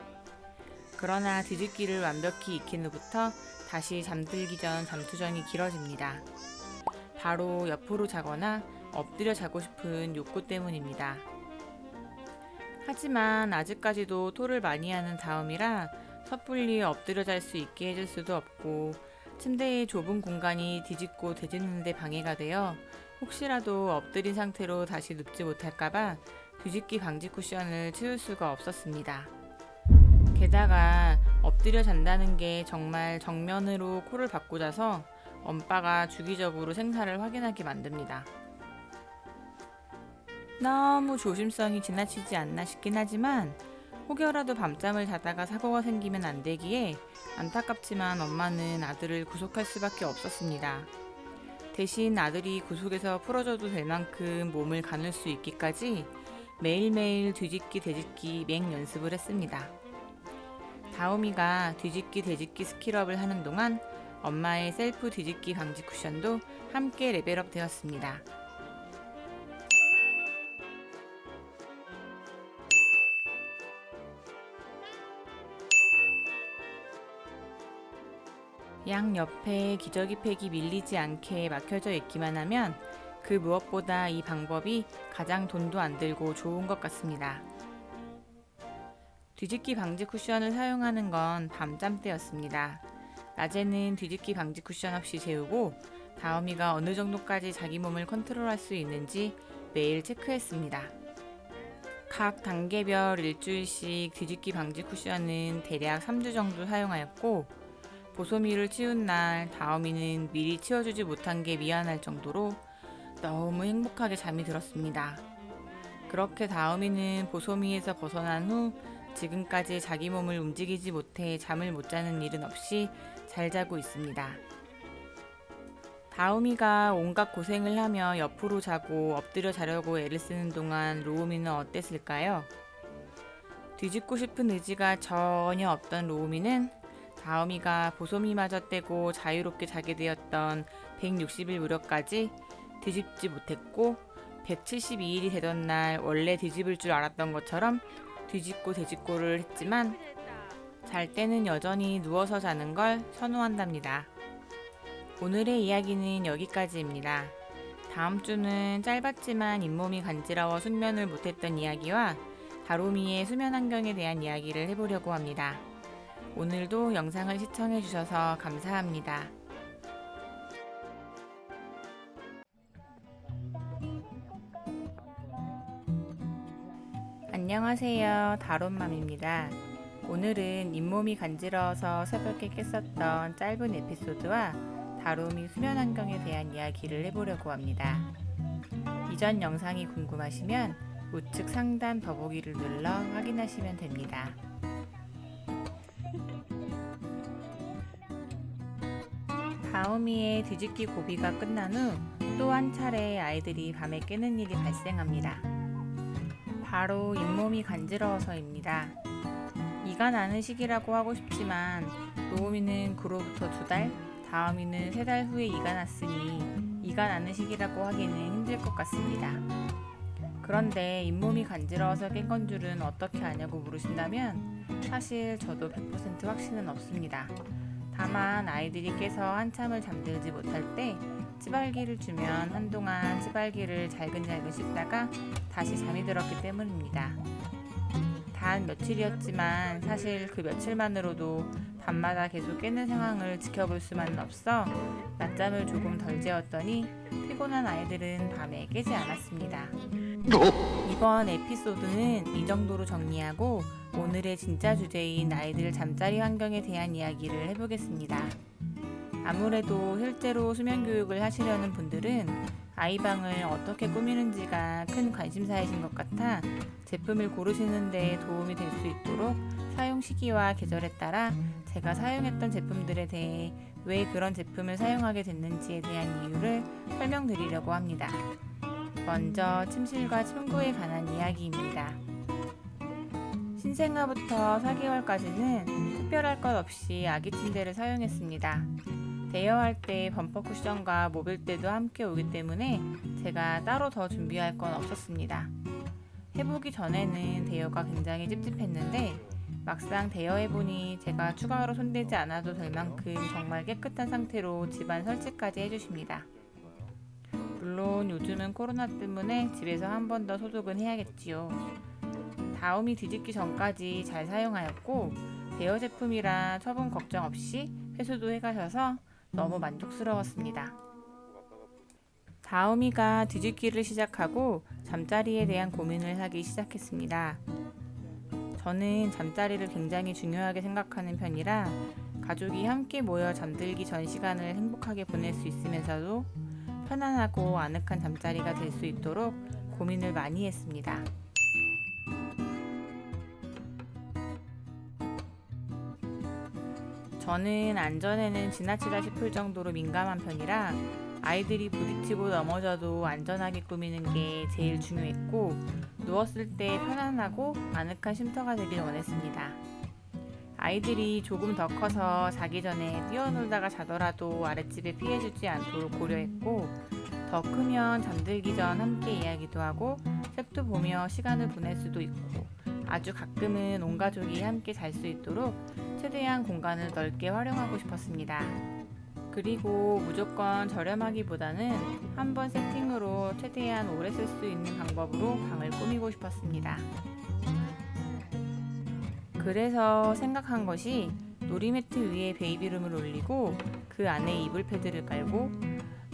그러나 뒤집기를 완벽히 익힌 후부터 다시 잠들기 전 잠투정이 길어집니다. 바로 옆으로 자거나 엎드려 자고 싶은 욕구 때문입니다. 하지만 아직까지도 토를 많이 하는 다음이라 섣불리 엎드려 잘 수 있게 해줄 수도 없고 침대의 좁은 공간이 뒤집고 되짚는데 방해가 되어 혹시라도 엎드린 상태로 다시 눕지 못할까봐 뒤집기 방지 쿠션을 치울 수가 없었습니다. 게다가 엎드려 잔다는 게 정말 정면으로 코를 박고 자서 엄빠가 주기적으로 생사를 확인하게 만듭니다. 너무 조심성이 지나치지 않나 싶긴 하지만 혹여라도 밤잠을 자다가 사고가 생기면 안 되기에 안타깝지만 엄마는 아들을 구속할 수밖에 없었습니다. 대신 아들이 구속에서 풀어줘도 될 만큼 몸을 가눌 수 있기까지 매일매일 뒤집기 대집기 맹 연습을 했습니다. 다오미가 뒤집기 대집기 스킬업을 하는 동안 엄마의 셀프 뒤집기 방지 쿠션도 함께 레벨업 되었습니다. 양 옆에 기저귀 팩이 밀리지 않게 막혀져 있기만 하면 그 무엇보다 이 방법이 가장 돈도 안 들고 좋은 것 같습니다. 뒤집기 방지 쿠션을 사용하는 건 밤잠 때였습니다. 낮에는 뒤집기 방지 쿠션 없이 재우고 다오미가 어느 정도까지 자기 몸을 컨트롤할 수 있는지 매일 체크했습니다. 각 단계별 일주일씩 뒤집기 방지 쿠션은 대략 3주 정도 사용하였고 보소미를 치운 날 다오미는 미리 치워주지 못한 게 미안할 정도로 너무 행복하게 잠이 들었습니다. 그렇게 다오미는 보소미에서 벗어난 후 지금까지 자기 몸을 움직이지 못해 잠을 못 자는 일은 없이 잘 자고 있습니다. 다오미가 온갖 고생을 하며 옆으로 자고 엎드려 자려고 애를 쓰는 동안 로우미는 어땠을까요? 뒤집고 싶은 의지가 전혀 없던 로우미는 다오미가 보소미마저 떼고 자유롭게 자게 되었던 160일 무렵까지 뒤집지 못했고 172일이 되던 날 원래 뒤집을 줄 알았던 것처럼 뒤집고 되짚고를 했지만 잘 때는 여전히 누워서 자는 걸 선호한답니다. 오늘의 이야기는 여기까지입니다. 다음 주는 짧았지만 잇몸이 간지러워 숙면을 못했던 이야기와 다로미의 수면 환경에 대한 이야기를 해보려고 합니다. 오늘도 영상을 시청해주셔서 감사합니다. 안녕하세요. 다론맘입니다. 오늘은 잇몸이 간지러워서 새벽에 깼었던 짧은 에피소드와 다로미 수면 환경에 대한 이야기를 해보려고 합니다. 이전 영상이 궁금하시면 우측 상단 더보기를 눌러 확인하시면 됩니다. 다오미의 뒤집기 고비가 끝난 후 또 한 차례 아이들이 밤에 깨는 일이 발생합니다. 바로 잇몸이 간지러워서입니다. 이가 나는 시기라고 하고 싶지만 로우미는 그로부터 2달, 다오미는 3달 후에 이가 났으니 이가 나는 시기라고 하기는 힘들 것 같습니다. 그런데 잇몸이 간지러워서 깬 건 줄은 어떻게 아냐고 물으신다면 사실 저도 100% 확신은 없습니다. 다만 아이들이 깨서 한참을 잠들지 못할 때 찌발기를 주면 한동안 찌발기를 잘근잘근 씹다가 다시 잠이 들었기 때문입니다. 단 며칠이었지만 사실 그 며칠만으로도 밤마다 계속 깨는 상황을 지켜볼 수만은 없어 낮잠을 조금 덜 재웠더니 피곤한 아이들은 밤에 깨지 않았습니다. 이번 에피소드는 이 정도로 정리하고 오늘의 진짜 주제인 아이들 잠자리 환경에 대한 이야기를 해보겠습니다. 아무래도 실제로 수면 교육을 하시려는 분들은 아이방을 어떻게 꾸미는지가 큰 관심사이신 것 같아 제품을 고르시는 데 도움이 될 수 있도록 사용 시기와 계절에 따라 제가 사용했던 제품들에 대해 왜 그런 제품을 사용하게 됐는지에 대한 이유를 설명드리려고 합니다. 먼저 침실과 침구에 관한 이야기입니다. 신생아부터 4개월까지는 특별할 것 없이 아기 침대를 사용했습니다. 대여할 때 범퍼 쿠션과 모빌대도 함께 오기 때문에 제가 따로 더 준비할 건 없었습니다. 해보기 전에는 대여가 굉장히 찝찝했는데 막상 대여해보니 제가 추가로 손대지 않아도 될 만큼 정말 깨끗한 상태로 집안 설치까지 해주십니다. 물론 요즘은 코로나 때문에 집에서 한 번 더 소독은 해야겠지요. 다오미 뒤집기 전까지 잘 사용하였고 대여 제품이라 처분 걱정 없이 회수도 해가셔서 너무 만족스러웠습니다. 다오미가 뒤집기를 시작하고 잠자리에 대한 고민을 하기 시작했습니다. 저는 잠자리를 굉장히 중요하게 생각하는 편이라 가족이 함께 모여 잠들기 전 시간을 행복하게 보낼 수 있으면서도 편안하고 아늑한 잠자리가 될 수 있도록 고민을 많이 했습니다. 저는 안전에는 지나치다 싶을 정도로 민감한 편이라 아이들이 부딪히고 넘어져도 안전하게 꾸미는 게 제일 중요했고 누웠을 때 편안하고 아늑한 쉼터가 되길 원했습니다. 아이들이 조금 더 커서 자기 전에 뛰어놀다가 자더라도 아랫집에 피해주지 않도록 고려했고 더 크면 잠들기 전 함께 이야기도 하고 책도 보며 시간을 보낼 수도 있고 아주 가끔은 온 가족이 함께 잘 수 있도록 최대한 공간을 넓게 활용하고 싶었습니다. 그리고 무조건 저렴하기보다는 한 번 세팅으로 최대한 오래 쓸 수 있는 방법으로 방을 꾸미고 싶었습니다. 그래서 생각한 것이 놀이매트 위에 베이비룸을 올리고 그 안에 이불 패드를 깔고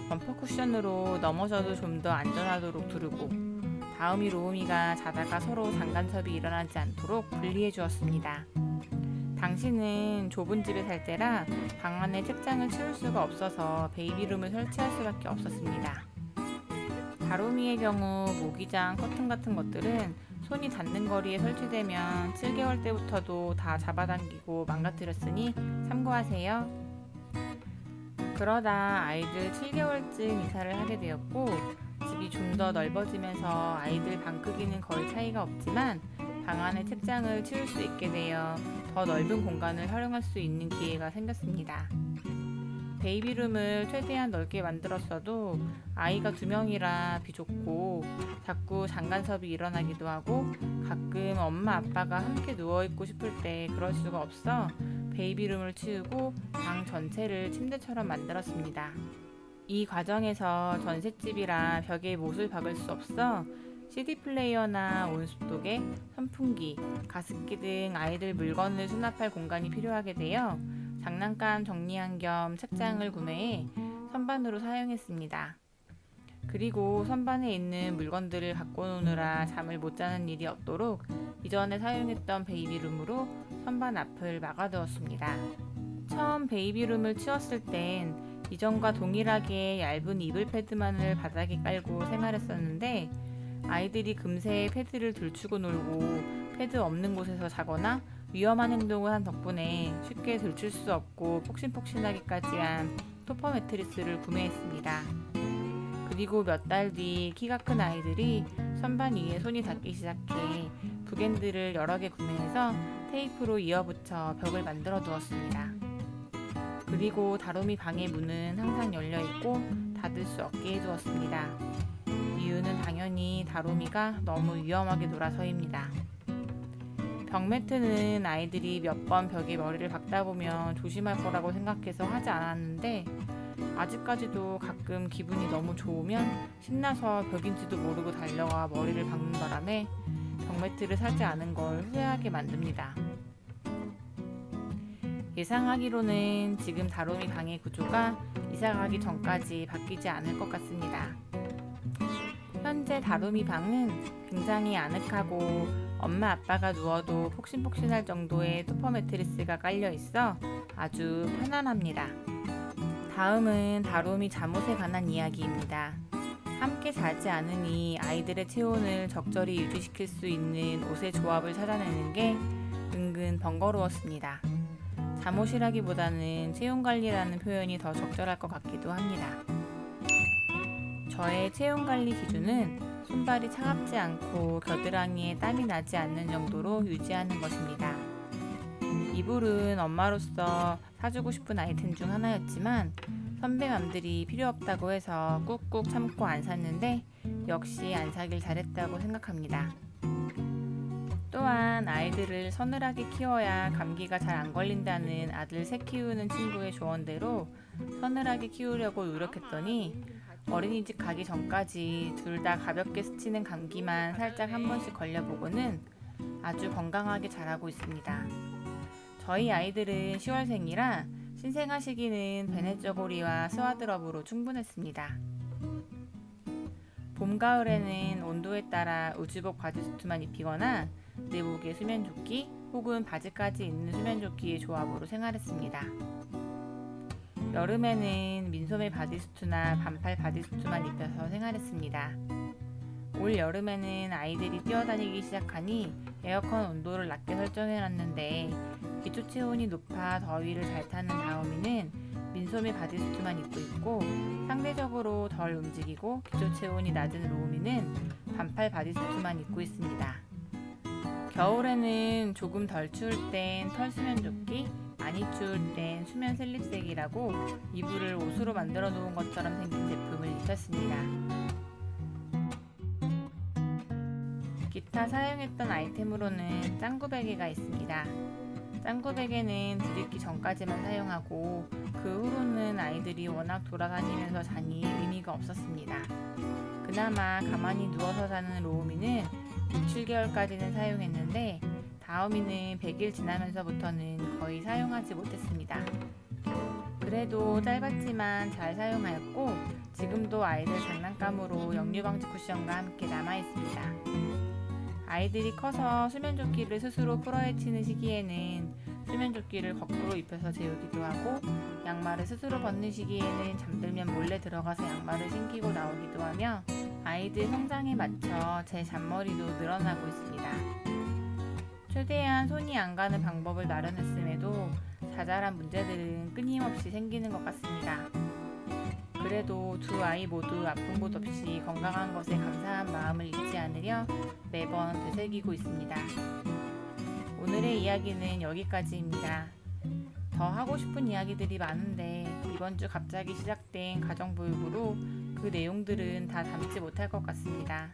범퍼 쿠션으로 넘어져도 좀 더 안전하도록 두르고 다음이 로우미가 자다가 서로 장간섭이 일어나지 않도록 분리해 주었습니다. 당신은 좁은 집에 살 때라 방 안에 책장을 치울 수가 없어서 베이비룸을 설치할 수밖에 없었습니다. 다로미의 경우 모기장, 커튼 같은 것들은 손이 닿는 거리에 설치되면 7개월 때부터도 다 잡아당기고 망가뜨렸으니 참고하세요. 그러다 아이들 7개월쯤 이사를 하게 되었고 집이 좀 더 넓어지면서 아이들 방 크기는 거의 차이가 없지만 방 안에 책장을 치울 수 있게 되어 더 넓은 공간을 활용할 수 있는 기회가 생겼습니다. 베이비룸을 최대한 넓게 만들었어도 아이가 2명이라 비좁고 자꾸 장간섭이 일어나기도 하고 가끔 엄마 아빠가 함께 누워있고 싶을 때 그럴 수가 없어 베이비룸을 치우고 방 전체를 침대처럼 만들었습니다. 이 과정에서 전셋집이라 벽에 못을 박을 수 없어 CD 플레이어나 온습도계, 선풍기, 가습기 등 아이들 물건을 수납할 공간이 필요하게 되어 장난감 정리한 겸 책장을 구매해 선반으로 사용했습니다. 그리고 선반에 있는 물건들을 갖고 노느라 잠을 못 자는 일이 없도록 이전에 사용했던 베이비룸으로 선반 앞을 막아두었습니다. 처음 베이비룸을 치웠을 땐 이전과 동일하게 얇은 이불 패드만을 바닥에 깔고 생활했었는데 아이들이 금세 패드를 들추고 놀고 패드 없는 곳에서 자거나 위험한 행동을 한 덕분에 쉽게 들칠 수 없고 폭신폭신하기까지 한 토퍼 매트리스를 구매했습니다. 그리고 몇 달 뒤 키가 큰 아이들이 선반 위에 손이 닿기 시작해 북엔드를 여러 개 구매해서 테이프로 이어붙여 벽을 만들어 두었습니다. 그리고 다로미 방의 문은 항상 열려있고 닫을 수 없게 해두었습니다. 이유는 당연히 다로미가 너무 위험하게 놀아서입니다. 벽매트는 아이들이 몇 번 벽에 머리를 박다 보면 조심할 거라고 생각해서 하지 않았는데 아직까지도 가끔 기분이 너무 좋으면 신나서 벽인지도 모르고 달려와 머리를 박는 바람에 벽매트를 사지 않은 걸 후회하게 만듭니다. 예상하기로는 지금 다로미 방의 구조가 이사가기 전까지 바뀌지 않을 것 같습니다. 현재 다로미 방은 굉장히 아늑하고 엄마 아빠가 누워도 폭신폭신할 정도의 토퍼 매트리스가 깔려 있어 아주 편안합니다. 다음은 다로미 잠옷에 관한 이야기입니다. 함께 자지 않으니 아이들의 체온을 적절히 유지시킬 수 있는 옷의 조합을 찾아내는 게 은근 번거로웠습니다. 잠옷이라기보다는 체온관리라는 표현이 더 적절할 것 같기도 합니다. 저의 체온관리 기준은 손발이 차갑지 않고 겨드랑이에 땀이 나지 않는 정도로 유지하는 것입니다. 이불은 엄마로서 사주고 싶은 아이템 중 하나였지만 선배맘들이 필요 없다고 해서 꾹꾹 참고 안 샀는데 역시 안 사길 잘했다고 생각합니다. 또한 아이들을 서늘하게 키워야 감기가 잘 안 걸린다는 아들 셋 키우는 친구의 조언대로 서늘하게 키우려고 노력했더니 어린이집 가기 전까지 둘 다 가볍게 스치는 감기만 살짝 한 번씩 걸려보고는 아주 건강하게 자라고 있습니다. 저희 아이들은 10월생이라 신생아 시기는 베넷저고리와 스와드럽으로 충분했습니다. 봄, 가을에는 온도에 따라 우주복 바디수트만 입히거나 내복에 수면조끼 혹은 바지까지 있는 수면조끼의 조합으로 생활했습니다. 여름에는 민소매 바디수트나 반팔 바디수트만 입혀서 생활했습니다. 올 여름에는 아이들이 뛰어다니기 시작하니 에어컨 온도를 낮게 설정해놨는데 기초체온이 높아 더위를 잘 타는 다오미는 민소매 바디수트만 입고 있고 상대적으로 덜 움직이고 기초체온이 낮은 로우미는 반팔 바디수트만 입고 있습니다. 겨울에는 조금 덜 추울 땐 털 수면조끼, 많이 추울 땐 수면 슬립색이라고 이불을 옷으로 만들어 놓은 것처럼 생긴 제품을 입혔습니다. 기타 사용했던 아이템으로는 짱구 베개가 있습니다. 짱구 베개는 들이기 전까지만 사용하고 그 후로는 아이들이 워낙 돌아다니면서 자니 의미가 없었습니다. 그나마 가만히 누워서 자는 로우미는 6-7개월까지는 사용했는데 다오미는 100일 지나면서부터는 거의 사용하지 못했습니다. 그래도 짧았지만 잘 사용하였고 지금도 아이들 장난감으로 역류방지 쿠션과 함께 남아있습니다. 아이들이 커서 수면조끼를 스스로 풀어헤치는 시기에는 수면조끼를 거꾸로 입혀서 재우기도 하고, 양말을 스스로 벗는 시기에는 잠들면 몰래 들어가서 양말을 신기고 나오기도 하며 아이들 성장에 맞춰 제 잔머리도 늘어나고 있습니다. 최대한 손이 안 가는 방법을 마련했음에도 자잘한 문제들은 끊임없이 생기는 것 같습니다. 그래도 두 아이 모두 아픈 곳 없이 건강한 것에 감사한 마음을 잊지 않으려 매번 되새기고 있습니다. 오늘의 이야기는 여기까지입니다. 더 하고 싶은 이야기들이 많은데 이번 주 갑자기 시작된 가정보육으로 그 내용들은 다 담지 못할 것 같습니다.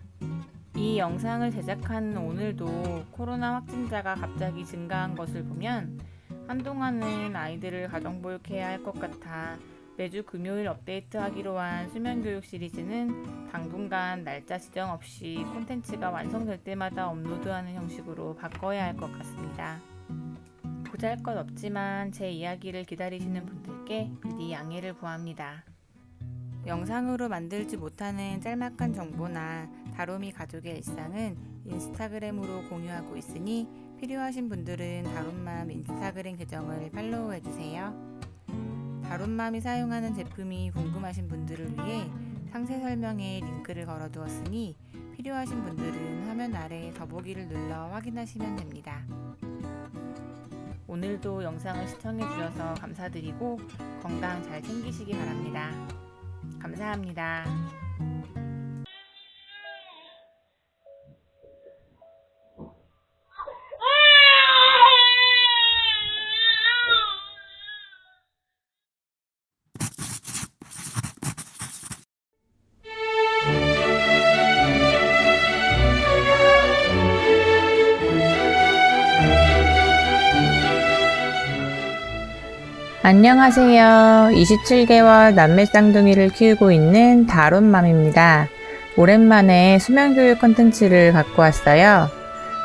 이 영상을 제작한 오늘도 코로나 확진자가 갑자기 증가한 것을 보면 한동안은 아이들을 가정보육해야 할 것 같아 매주 금요일 업데이트하기로 한 수면교육 시리즈는 당분간 날짜 지정 없이 콘텐츠가 완성될 때마다 업로드하는 형식으로 바꿔야 할 것 같습니다. 보잘것 없지만 제 이야기를 기다리시는 분들께 미리 양해를 구합니다. 영상으로 만들지 못하는 짤막한 정보나 다롬이 가족의 일상은 인스타그램으로 공유하고 있으니 필요하신 분들은 다롬맘 인스타그램 계정을 팔로우해주세요. 다롬맘이 사용하는 제품이 궁금하신 분들을 위해 상세 설명에 링크를 걸어두었으니 필요하신 분들은 화면 아래 더보기를 눌러 확인하시면 됩니다. 오늘도 영상을 시청해주셔서 감사드리고 건강 잘 챙기시기 바랍니다. 감사합니다. 안녕하세요. 27개월 남매 쌍둥이를 키우고 있는 다롬맘입니다. 오랜만에 수면교육 컨텐츠를 갖고 왔어요.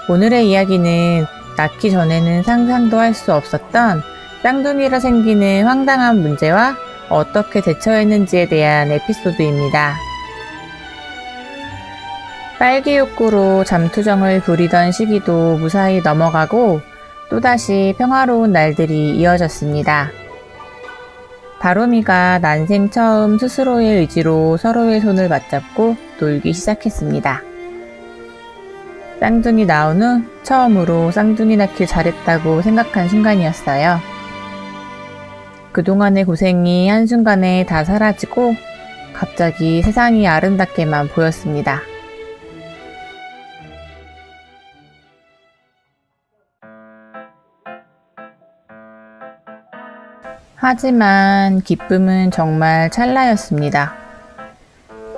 오늘의 이야기는 낳기 전에는 상상도 할 수 없었던 쌍둥이라 생기는 황당한 문제와 어떻게 대처했는지에 대한 에피소드입니다. 빨기 욕구로 잠투정을 부리던 시기도 무사히 넘어가고 또다시 평화로운 날들이 이어졌습니다. 다롬이가 난생 처음 스스로의 의지로 서로의 손을 맞잡고 놀기 시작했습니다. 쌍둥이 나온 후 처음으로 쌍둥이 낳길 잘했다고 생각한 순간이었어요. 그동안의 고생이 한순간에 다 사라지고 갑자기 세상이 아름답게만 보였습니다. 하지만 기쁨은 정말 찰나였습니다.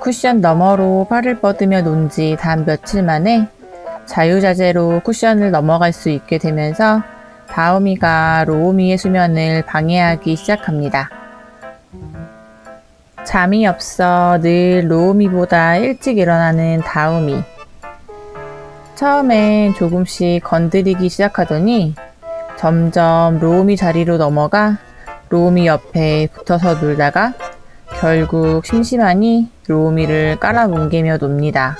쿠션 너머로 팔을 뻗으며 논 지 단 며칠 만에 자유자재로 쿠션을 넘어갈 수 있게 되면서 다롬이가 로우미의 수면을 방해하기 시작합니다. 잠이 없어 늘 로우미보다 일찍 일어나는 다롬이. 처음엔 조금씩 건드리기 시작하더니 점점 로우미 자리로 넘어가 로우미 옆에 붙어서 놀다가 결국 심심하니 로우미를 깔아뭉개며 놉니다.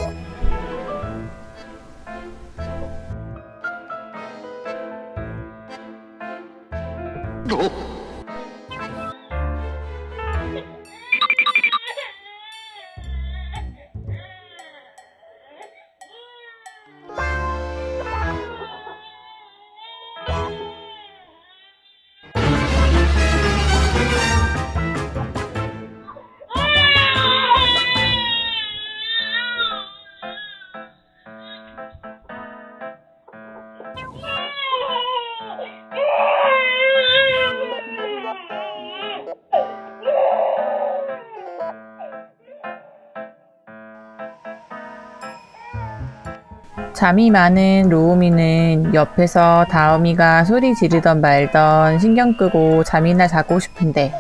잠이 많은 로우미는 옆에서 다롬이가 소리 지르던 말던 신경 끄고 잠이나 자고 싶은데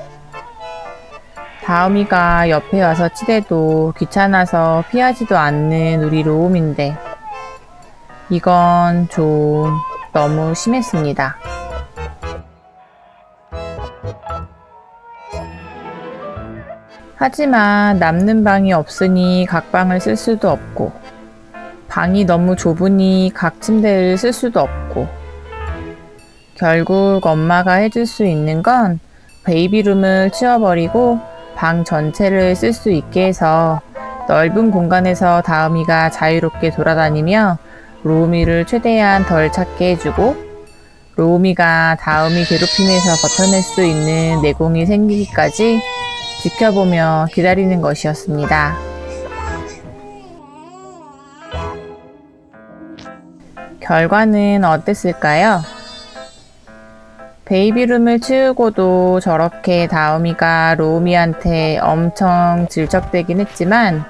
다롬이가 옆에 와서 치대도 귀찮아서 피하지도 않는 우리 로우미인데 이건 좀 너무 심했습니다. 하지만 남는 방이 없으니 각 방을 쓸 수도 없고 방이 너무 좁으니 각 침대를 쓸 수도 없고 결국 엄마가 해줄 수 있는 건 베이비룸을 치워버리고 방 전체를 쓸 수 있게 해서 넓은 공간에서 다음이가 자유롭게 돌아다니며 로우미를 최대한 덜 찾게 해주고 로우미가 다음이 괴롭힘에서 버텨낼 수 있는 내공이 생기기까지 지켜보며 기다리는 것이었습니다. 결과는 어땠을까요? 베이비룸을 치우고도 저렇게 다음이가 로우미한테 엄청 질척대긴 했지만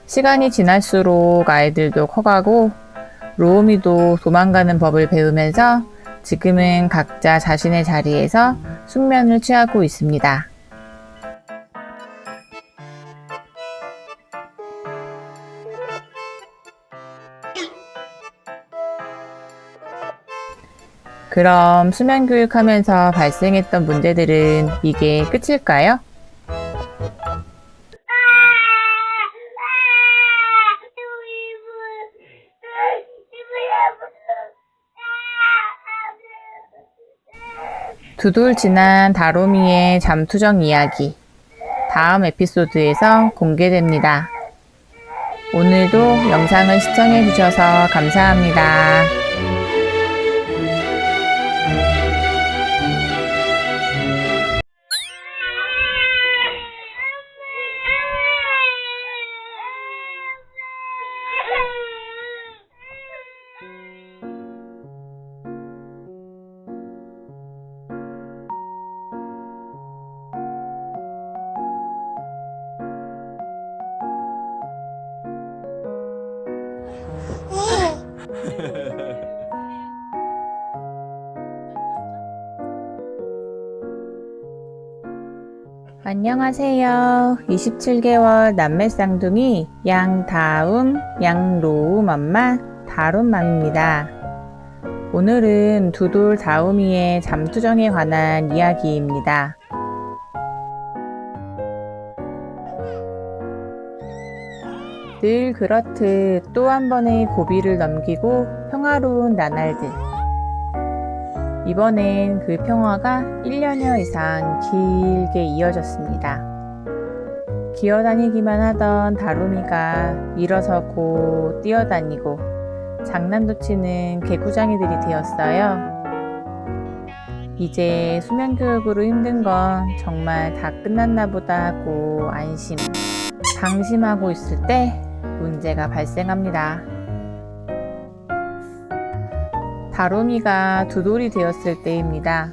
시간이 지날수록 아이들도 커가고 로우미도 도망가는 법을 배우면서 지금은 각자 자신의 자리에서 숙면을 취하고 있습니다. 그럼 수면 교육하면서 발생했던 문제들은 이게 끝일까요? 두 돌 지난 다로미의 잠투정 이야기 다음 에피소드에서 공개됩니다. 오늘도 영상을 시청해주셔서 감사합니다. 안녕하세요. 27개월 남매 쌍둥이 양다움, 양로움 엄마 다룸맘입니다. 오늘은 두 돌 다움이의 잠투정에 관한 이야기입니다. 늘 그렇듯 또 한 번의 고비를 넘기고 평화로운 나날들. 이번엔 그 평화가 1년여 이상 길게 이어졌습니다. 기어다니기만 하던 다루미가 일어서고 뛰어다니고 장난도 치는 개구장이들이 되었어요. 이제 수면교육으로 힘든 건 정말 다 끝났나 보다 하고 방심하고 있을 때 문제가 발생합니다. 다로미가 두 돌이 되었을 때입니다.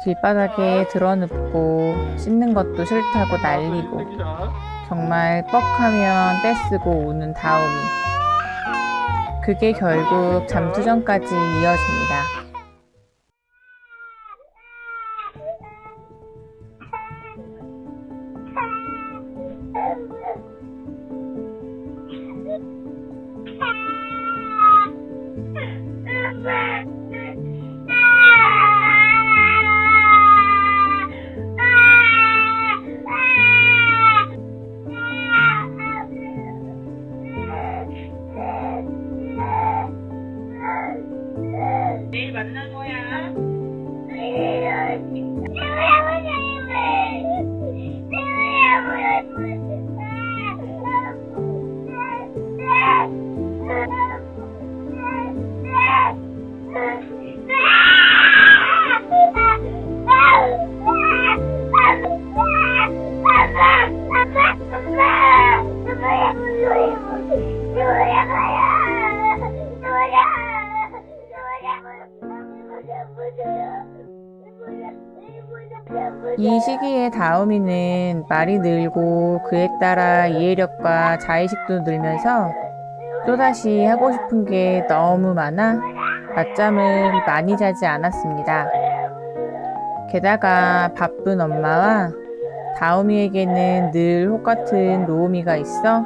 길바닥에 드러눕고 씻는 것도 싫다고 난리고 정말 뻑하면 떼쓰고 우는 다오미. 그게 결국 잠투정까지 이어집니다. 내일 만날 거야. 이 시기에 다음이는 말이 늘고 그에 따라 이해력과 자의식도 늘면서 또다시 하고 싶은 게 너무 많아 낮잠을 많이 자지 않았습니다. 게다가 바쁜 엄마와 다음이에게는 늘 혹같은 로우미가 있어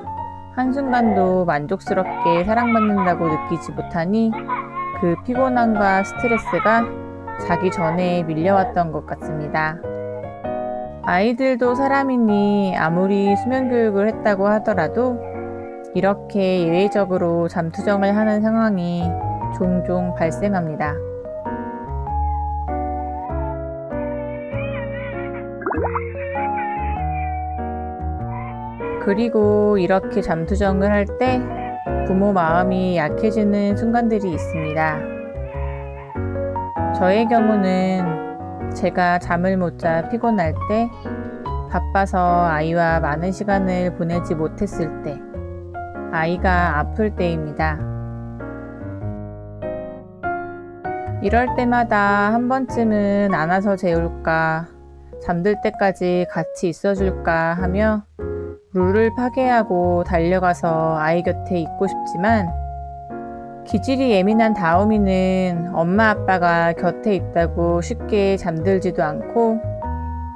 한순간도 만족스럽게 사랑받는다고 느끼지 못하니 그 피곤함과 스트레스가 자기 전에 밀려왔던 것 같습니다. 아이들도 사람이니 아무리 수면교육을 했다고 하더라도 이렇게 예외적으로 잠투정을 하는 상황이 종종 발생합니다. 그리고 이렇게 잠투정을 할 때 부모 마음이 약해지는 순간들이 있습니다. 저의 경우는 제가 잠을 못 자 피곤할 때, 바빠서 아이와 많은 시간을 보내지 못했을 때, 아이가 아플 때입니다. 이럴 때마다 한 번쯤은 안아서 재울까, 잠들 때까지 같이 있어줄까 하며 룰을 파괴하고 달려가서 아이 곁에 있고 싶지만, 기질이 예민한 다움이는 엄마 아빠가 곁에 있다고 쉽게 잠들지도 않고,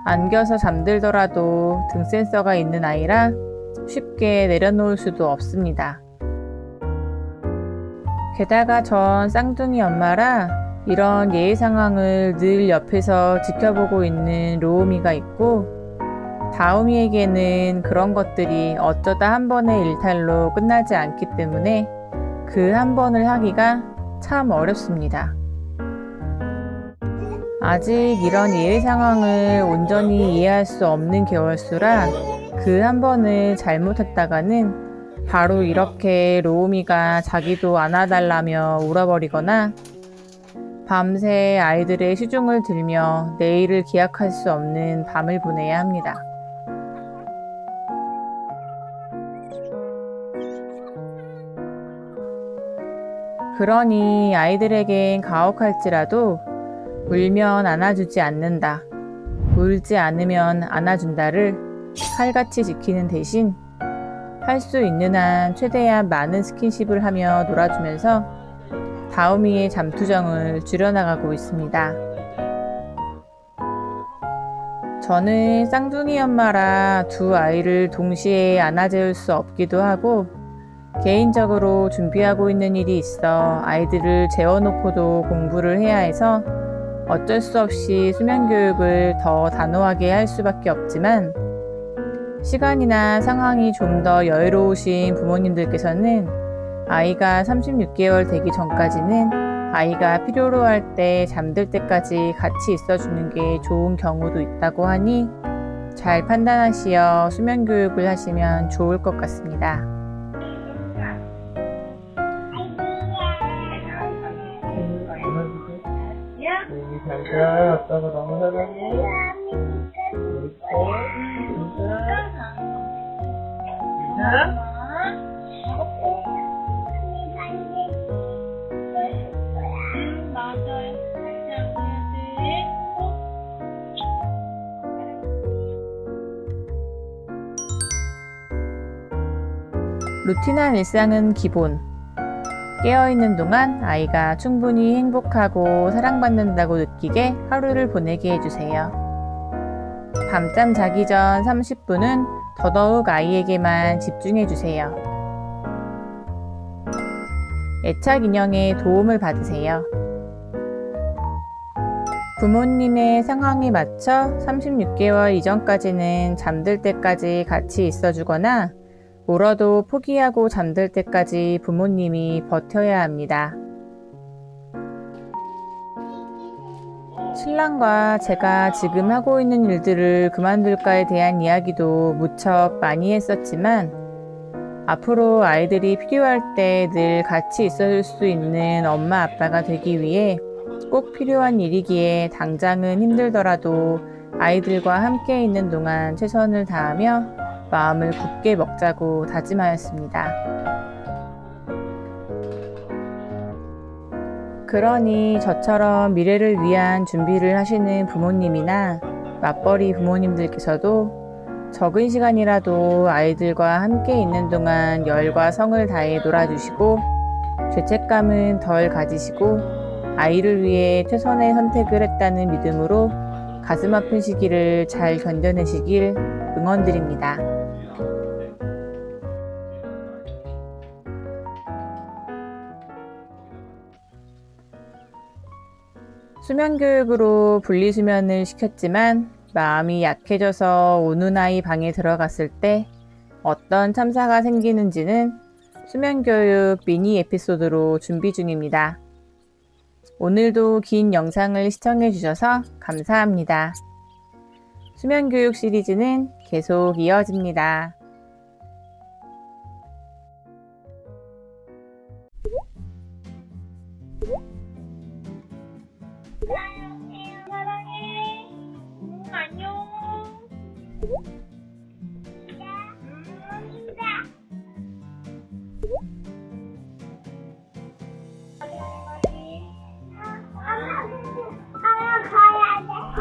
안겨서 잠들더라도 등 센서가 있는 아이라 쉽게 내려놓을 수도 없습니다. 게다가 전 쌍둥이 엄마라 이런 예외 상황을 늘 옆에서 지켜보고 있는 로우미가 있고, 다움이에게는 그런 것들이 어쩌다 한 번의 일탈로 끝나지 않기 때문에 그 한 번을 하기가 참 어렵습니다. 아직 이런 예외 상황을 온전히 이해할 수 없는 개월수라 그 한 번을 잘못했다가는 바로 이렇게 로우미가 자기도 안아달라며 울어버리거나 밤새 아이들의 시중을 들며 내일을 기약할 수 없는 밤을 보내야 합니다. 그러니 아이들에겐 가혹할지라도 울면 안아주지 않는다, 울지 않으면 안아준다를 칼같이 지키는 대신 할 수 있는 한 최대한 많은 스킨십을 하며 놀아주면서 다움이의 잠투정을 줄여나가고 있습니다. 저는 쌍둥이 엄마라 두 아이를 동시에 안아재울 수 없기도 하고, 개인적으로 준비하고 있는 일이 있어 아이들을 재워놓고도 공부를 해야 해서 어쩔 수 없이 수면 교육을 더 단호하게 할 수밖에 없지만, 시간이나 상황이 좀 더 여유로우신 부모님들께서는 아이가 36개월 되기 전까지는 아이가 필요로 할 때 잠들 때까지 같이 있어주는 게 좋은 경우도 있다고 하니 잘 판단하시어 수면 교육을 하시면 좋을 것 같습니다. 잘 자. 아빠가 너무 사랑해. 루틴한 일상은 기본. 깨어있는 동안 아이가 충분히 행복하고 사랑받는다고 느끼게 하루를 보내게 해주세요. 밤잠 자기 전 30분은 더더욱 아이에게만 집중해주세요. 애착 인형의 도움을 받으세요. 부모님의 상황에 맞춰 36개월 이전까지는 잠들 때까지 같이 있어주거나, 울어도 포기하고 잠들 때까지 부모님이 버텨야 합니다. 신랑과 제가 지금 하고 있는 일들을 그만둘까에 대한 이야기도 무척 많이 했었지만, 앞으로 아이들이 필요할 때 늘 같이 있어줄 수 있는 엄마 아빠가 되기 위해 꼭 필요한 일이기에 당장은 힘들더라도 아이들과 함께 있는 동안 최선을 다하며 마음을 굳게 먹자고 다짐하였습니다. 그러니 저처럼 미래를 위한 준비를 하시는 부모님이나 맞벌이 부모님들께서도 적은 시간이라도 아이들과 함께 있는 동안 열과 성을 다해 놀아주시고, 죄책감은 덜 가지시고 아이를 위해 최선의 선택을 했다는 믿음으로 가슴 아픈 시기를 잘 견뎌내시길 응원드립니다. 수면 교육으로 분리수면을 시켰지만 마음이 약해져서 우는 아이 방에 들어갔을 때 어떤 참사가 생기는지는 수면 교육 미니 에피소드로 준비 중입니다. 오늘도 긴 영상을 시청해 주셔서 감사합니다. 수면 교육 시리즈는 계속 이어집니다.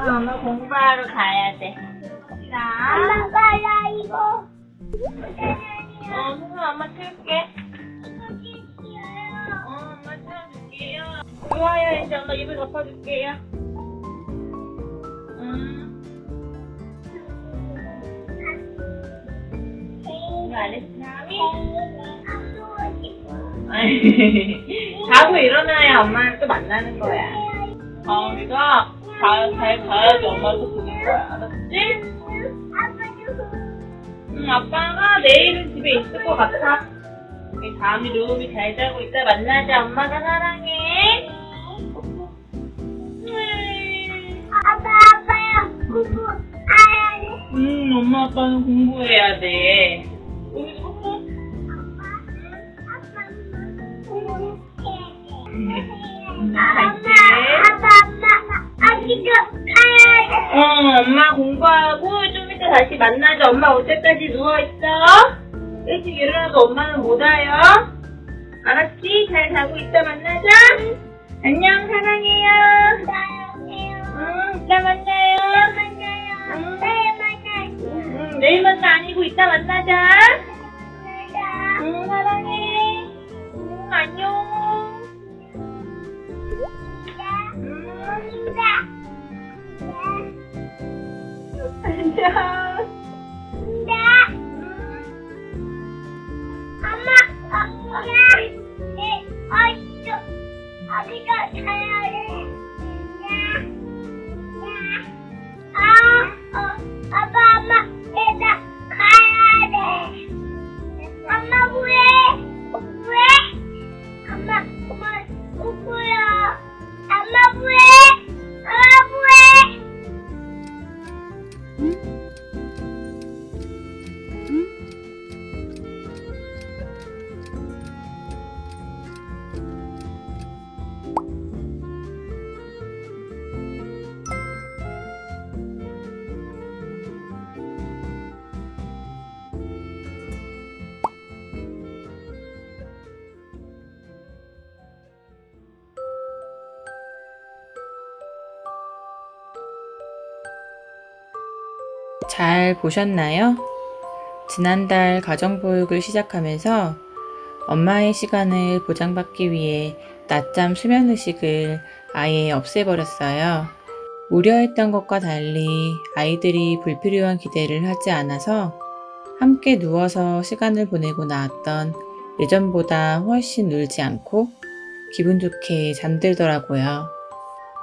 엄마 공부하러 가야 돼. 자. 엄마가 나 이거 엄마 채울게. 엄마 채워줄게요. 좋아요, 이제 엄마 입을 덮어줄게요. 이거 안 했어? 자고 일어나야 엄마는 또 만나는 거야. 우리가 잘 자야지 엄마 또 보낼 거야. 알았지? 아빠가 내일은 집에 있을 것 같아. 우리 다음이 루비 잘 자고 있다 만나자. 엄마가 사랑해. 아빠야 공부해야 돼. 엄마 아빠는 공부해야 돼. 우리 조금. 지금 가야 돼. 엄마 공부하고 좀 이따 다시 만나자. 엄마 올 때까지 누워있어. 일찍 일어나도 엄마는 못 와요. 알았지? 잘 자고 있다 만나자. 안녕, 사랑해요. 이따 만나요. 내일 만나 아니고 이따 만나자. 사랑해. 안녕. 안녕. 어디가 가야 돼? 아빠, 엄마, 내가 가야 돼. 엄마 뭐해? 엄마 뭐야? 엄마 뭐해? 잘 보셨나요? 지난달 가정보육을 시작하면서 엄마의 시간을 보장받기 위해 낮잠 수면의식을 아예 없애버렸어요. 우려했던 것과 달리 아이들이 불필요한 기대를 하지 않아서 함께 누워서 시간을 보내고 나왔던 예전보다 훨씬 울지 않고 기분 좋게 잠들더라고요.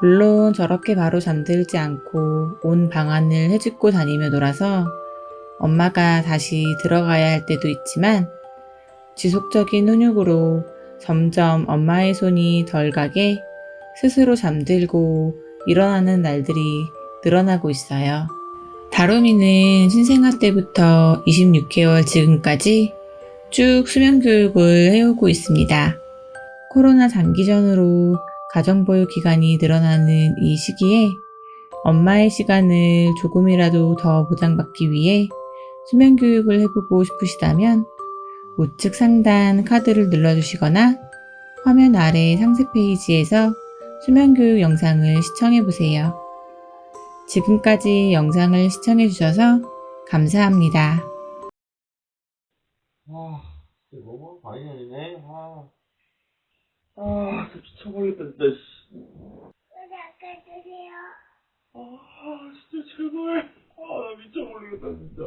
물론 저렇게 바로 잠들지 않고 온 방안을 헤집고 다니며 놀아서 엄마가 다시 들어가야 할 때도 있지만 지속적인 훈육으로 점점 엄마의 손이 덜 가게 스스로 잠들고 일어나는 날들이 늘어나고 있어요. 다롬이는 신생아 때부터 26개월 지금까지 쭉 수면교육을 해오고 있습니다. 코로나 장기전으로 가정보육 기간이 늘어나는 이 시기에 엄마의 시간을 조금이라도 더 보장받기 위해 수면교육을 해보고 싶으시다면 우측 상단 카드를 눌러주시거나 화면 아래 상세 페이지에서 수면교육 영상을 시청해보세요. 지금까지 영상을 시청해주셔서 감사합니다. 진짜 너무 많이 내리네. 진짜 미쳐버리겠다, 진짜, 씨. 닦아주세요. 진짜 제발. 나 미쳐버리겠다, 진짜.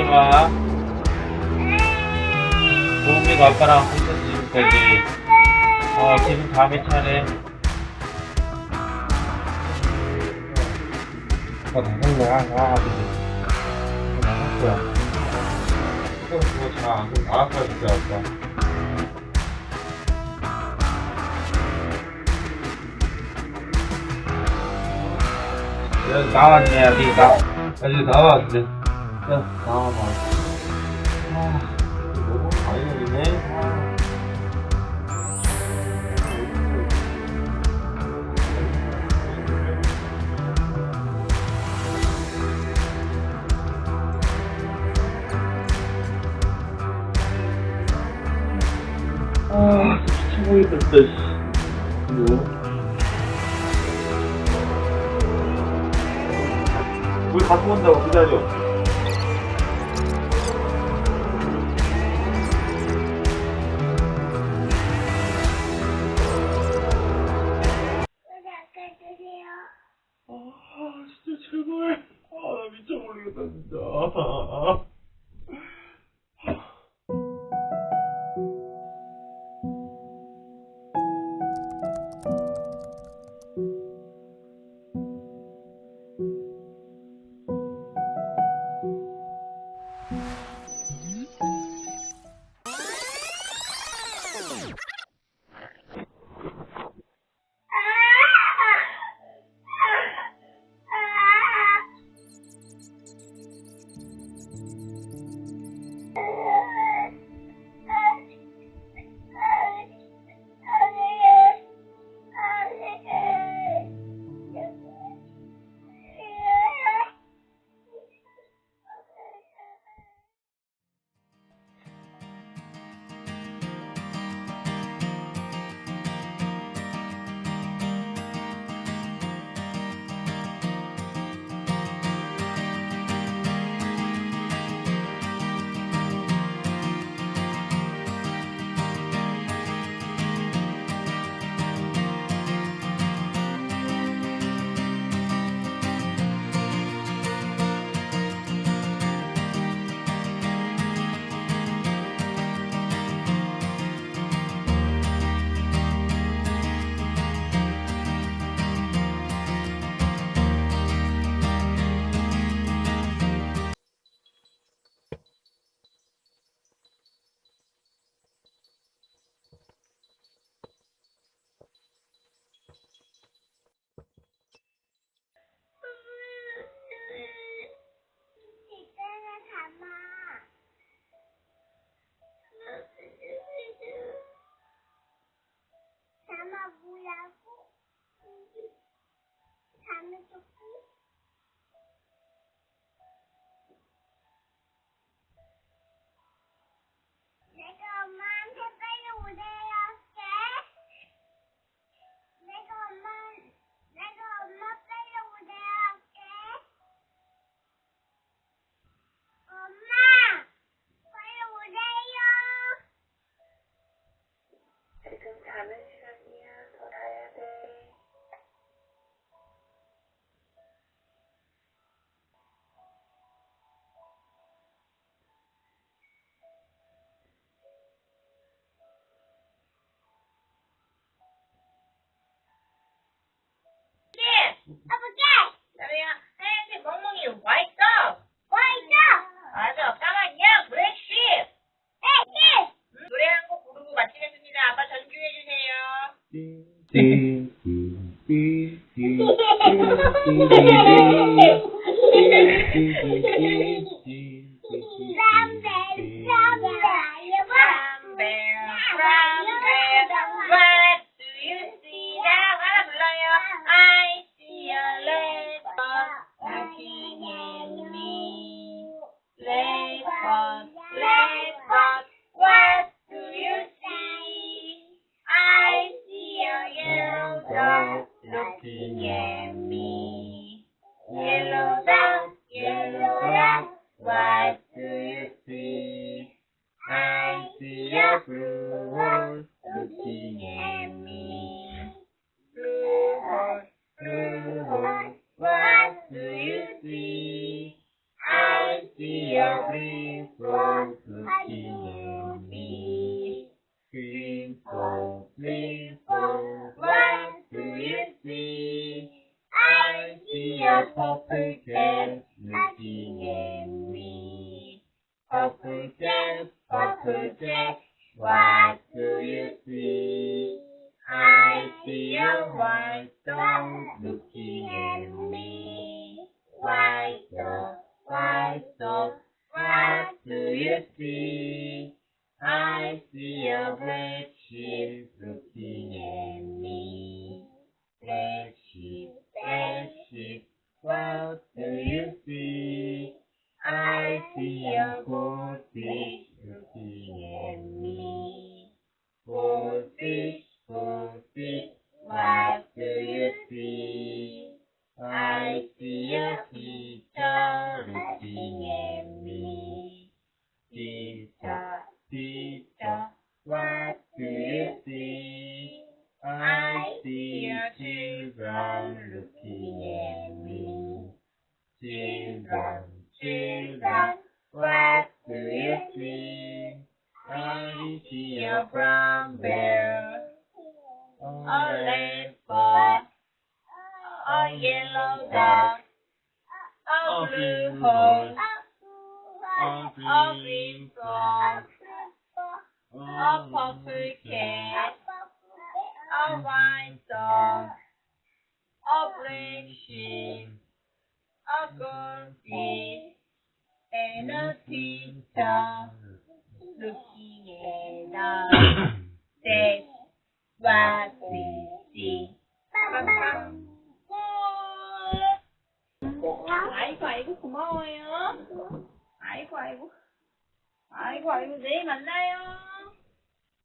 봐. 도우미가 아빠랑 혼자 지금까지. 지금 다음에 차례. 나갔네. 나갈 거야. 그거 자, 그럼 나갈 거야, 진짜, 아빠. 야, 나왔네, 여기, 여기 나와, 이제. 야, 나와봐. 너무 많이 걸리네. 진짜 미쳐버리겠다, 씨. 이거. 물 갖고 온다고 기다려. 우리 아까 주세요. 진짜 제발. 나 미쳐버리겠다, 진짜. 있잖아, 담아. 담아 뭐라고? 담을 조금? 내가 엄마한테 빨리 오래요 할게. 내가 엄마 빨리 오래요 할게. 엄마! 빨리 오래요. 지금 자는 시간이야. 더 자야 돼. 아버지! 나비야, 하얀색 멍멍이 와 있어. 뭐 있어? 맞아, 까마귀야, 브렉시. 네! 노래 한 곡 부르고 마치겠습니다. 아빠 전주해주세요. What do you see? 나랑 하나 불러요. I see a leopard looking at me. Leopard, leopard, what do you see? I see a yellow dog looking at me. Yellow dog, what do you see? I see a blue horse looking at me. Blue horse, what do you see? I see a green frog looking at me. Green frog, what do you see? I see a purple cat looking at me. Purple cat, what do you see? I see a white dog looking at me. White dog, what do you see? I see a black sheep looking at me. Black sheep, what do you see? I see a goldfish looking at me. Goldfish, what do you see? I see a teacher looking at me. Teacher, what do you see? I see a children looking at me. Children, what do you see? I see a brown bear, a red ball, a yellow dog, a blue horse, a green frog, a purple cat, a white dog, a black sheep, a goldfish, and a teacher looking at us. That's what we see. 아이고 고마워요. 아이고 내일 만나요.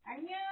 안녕.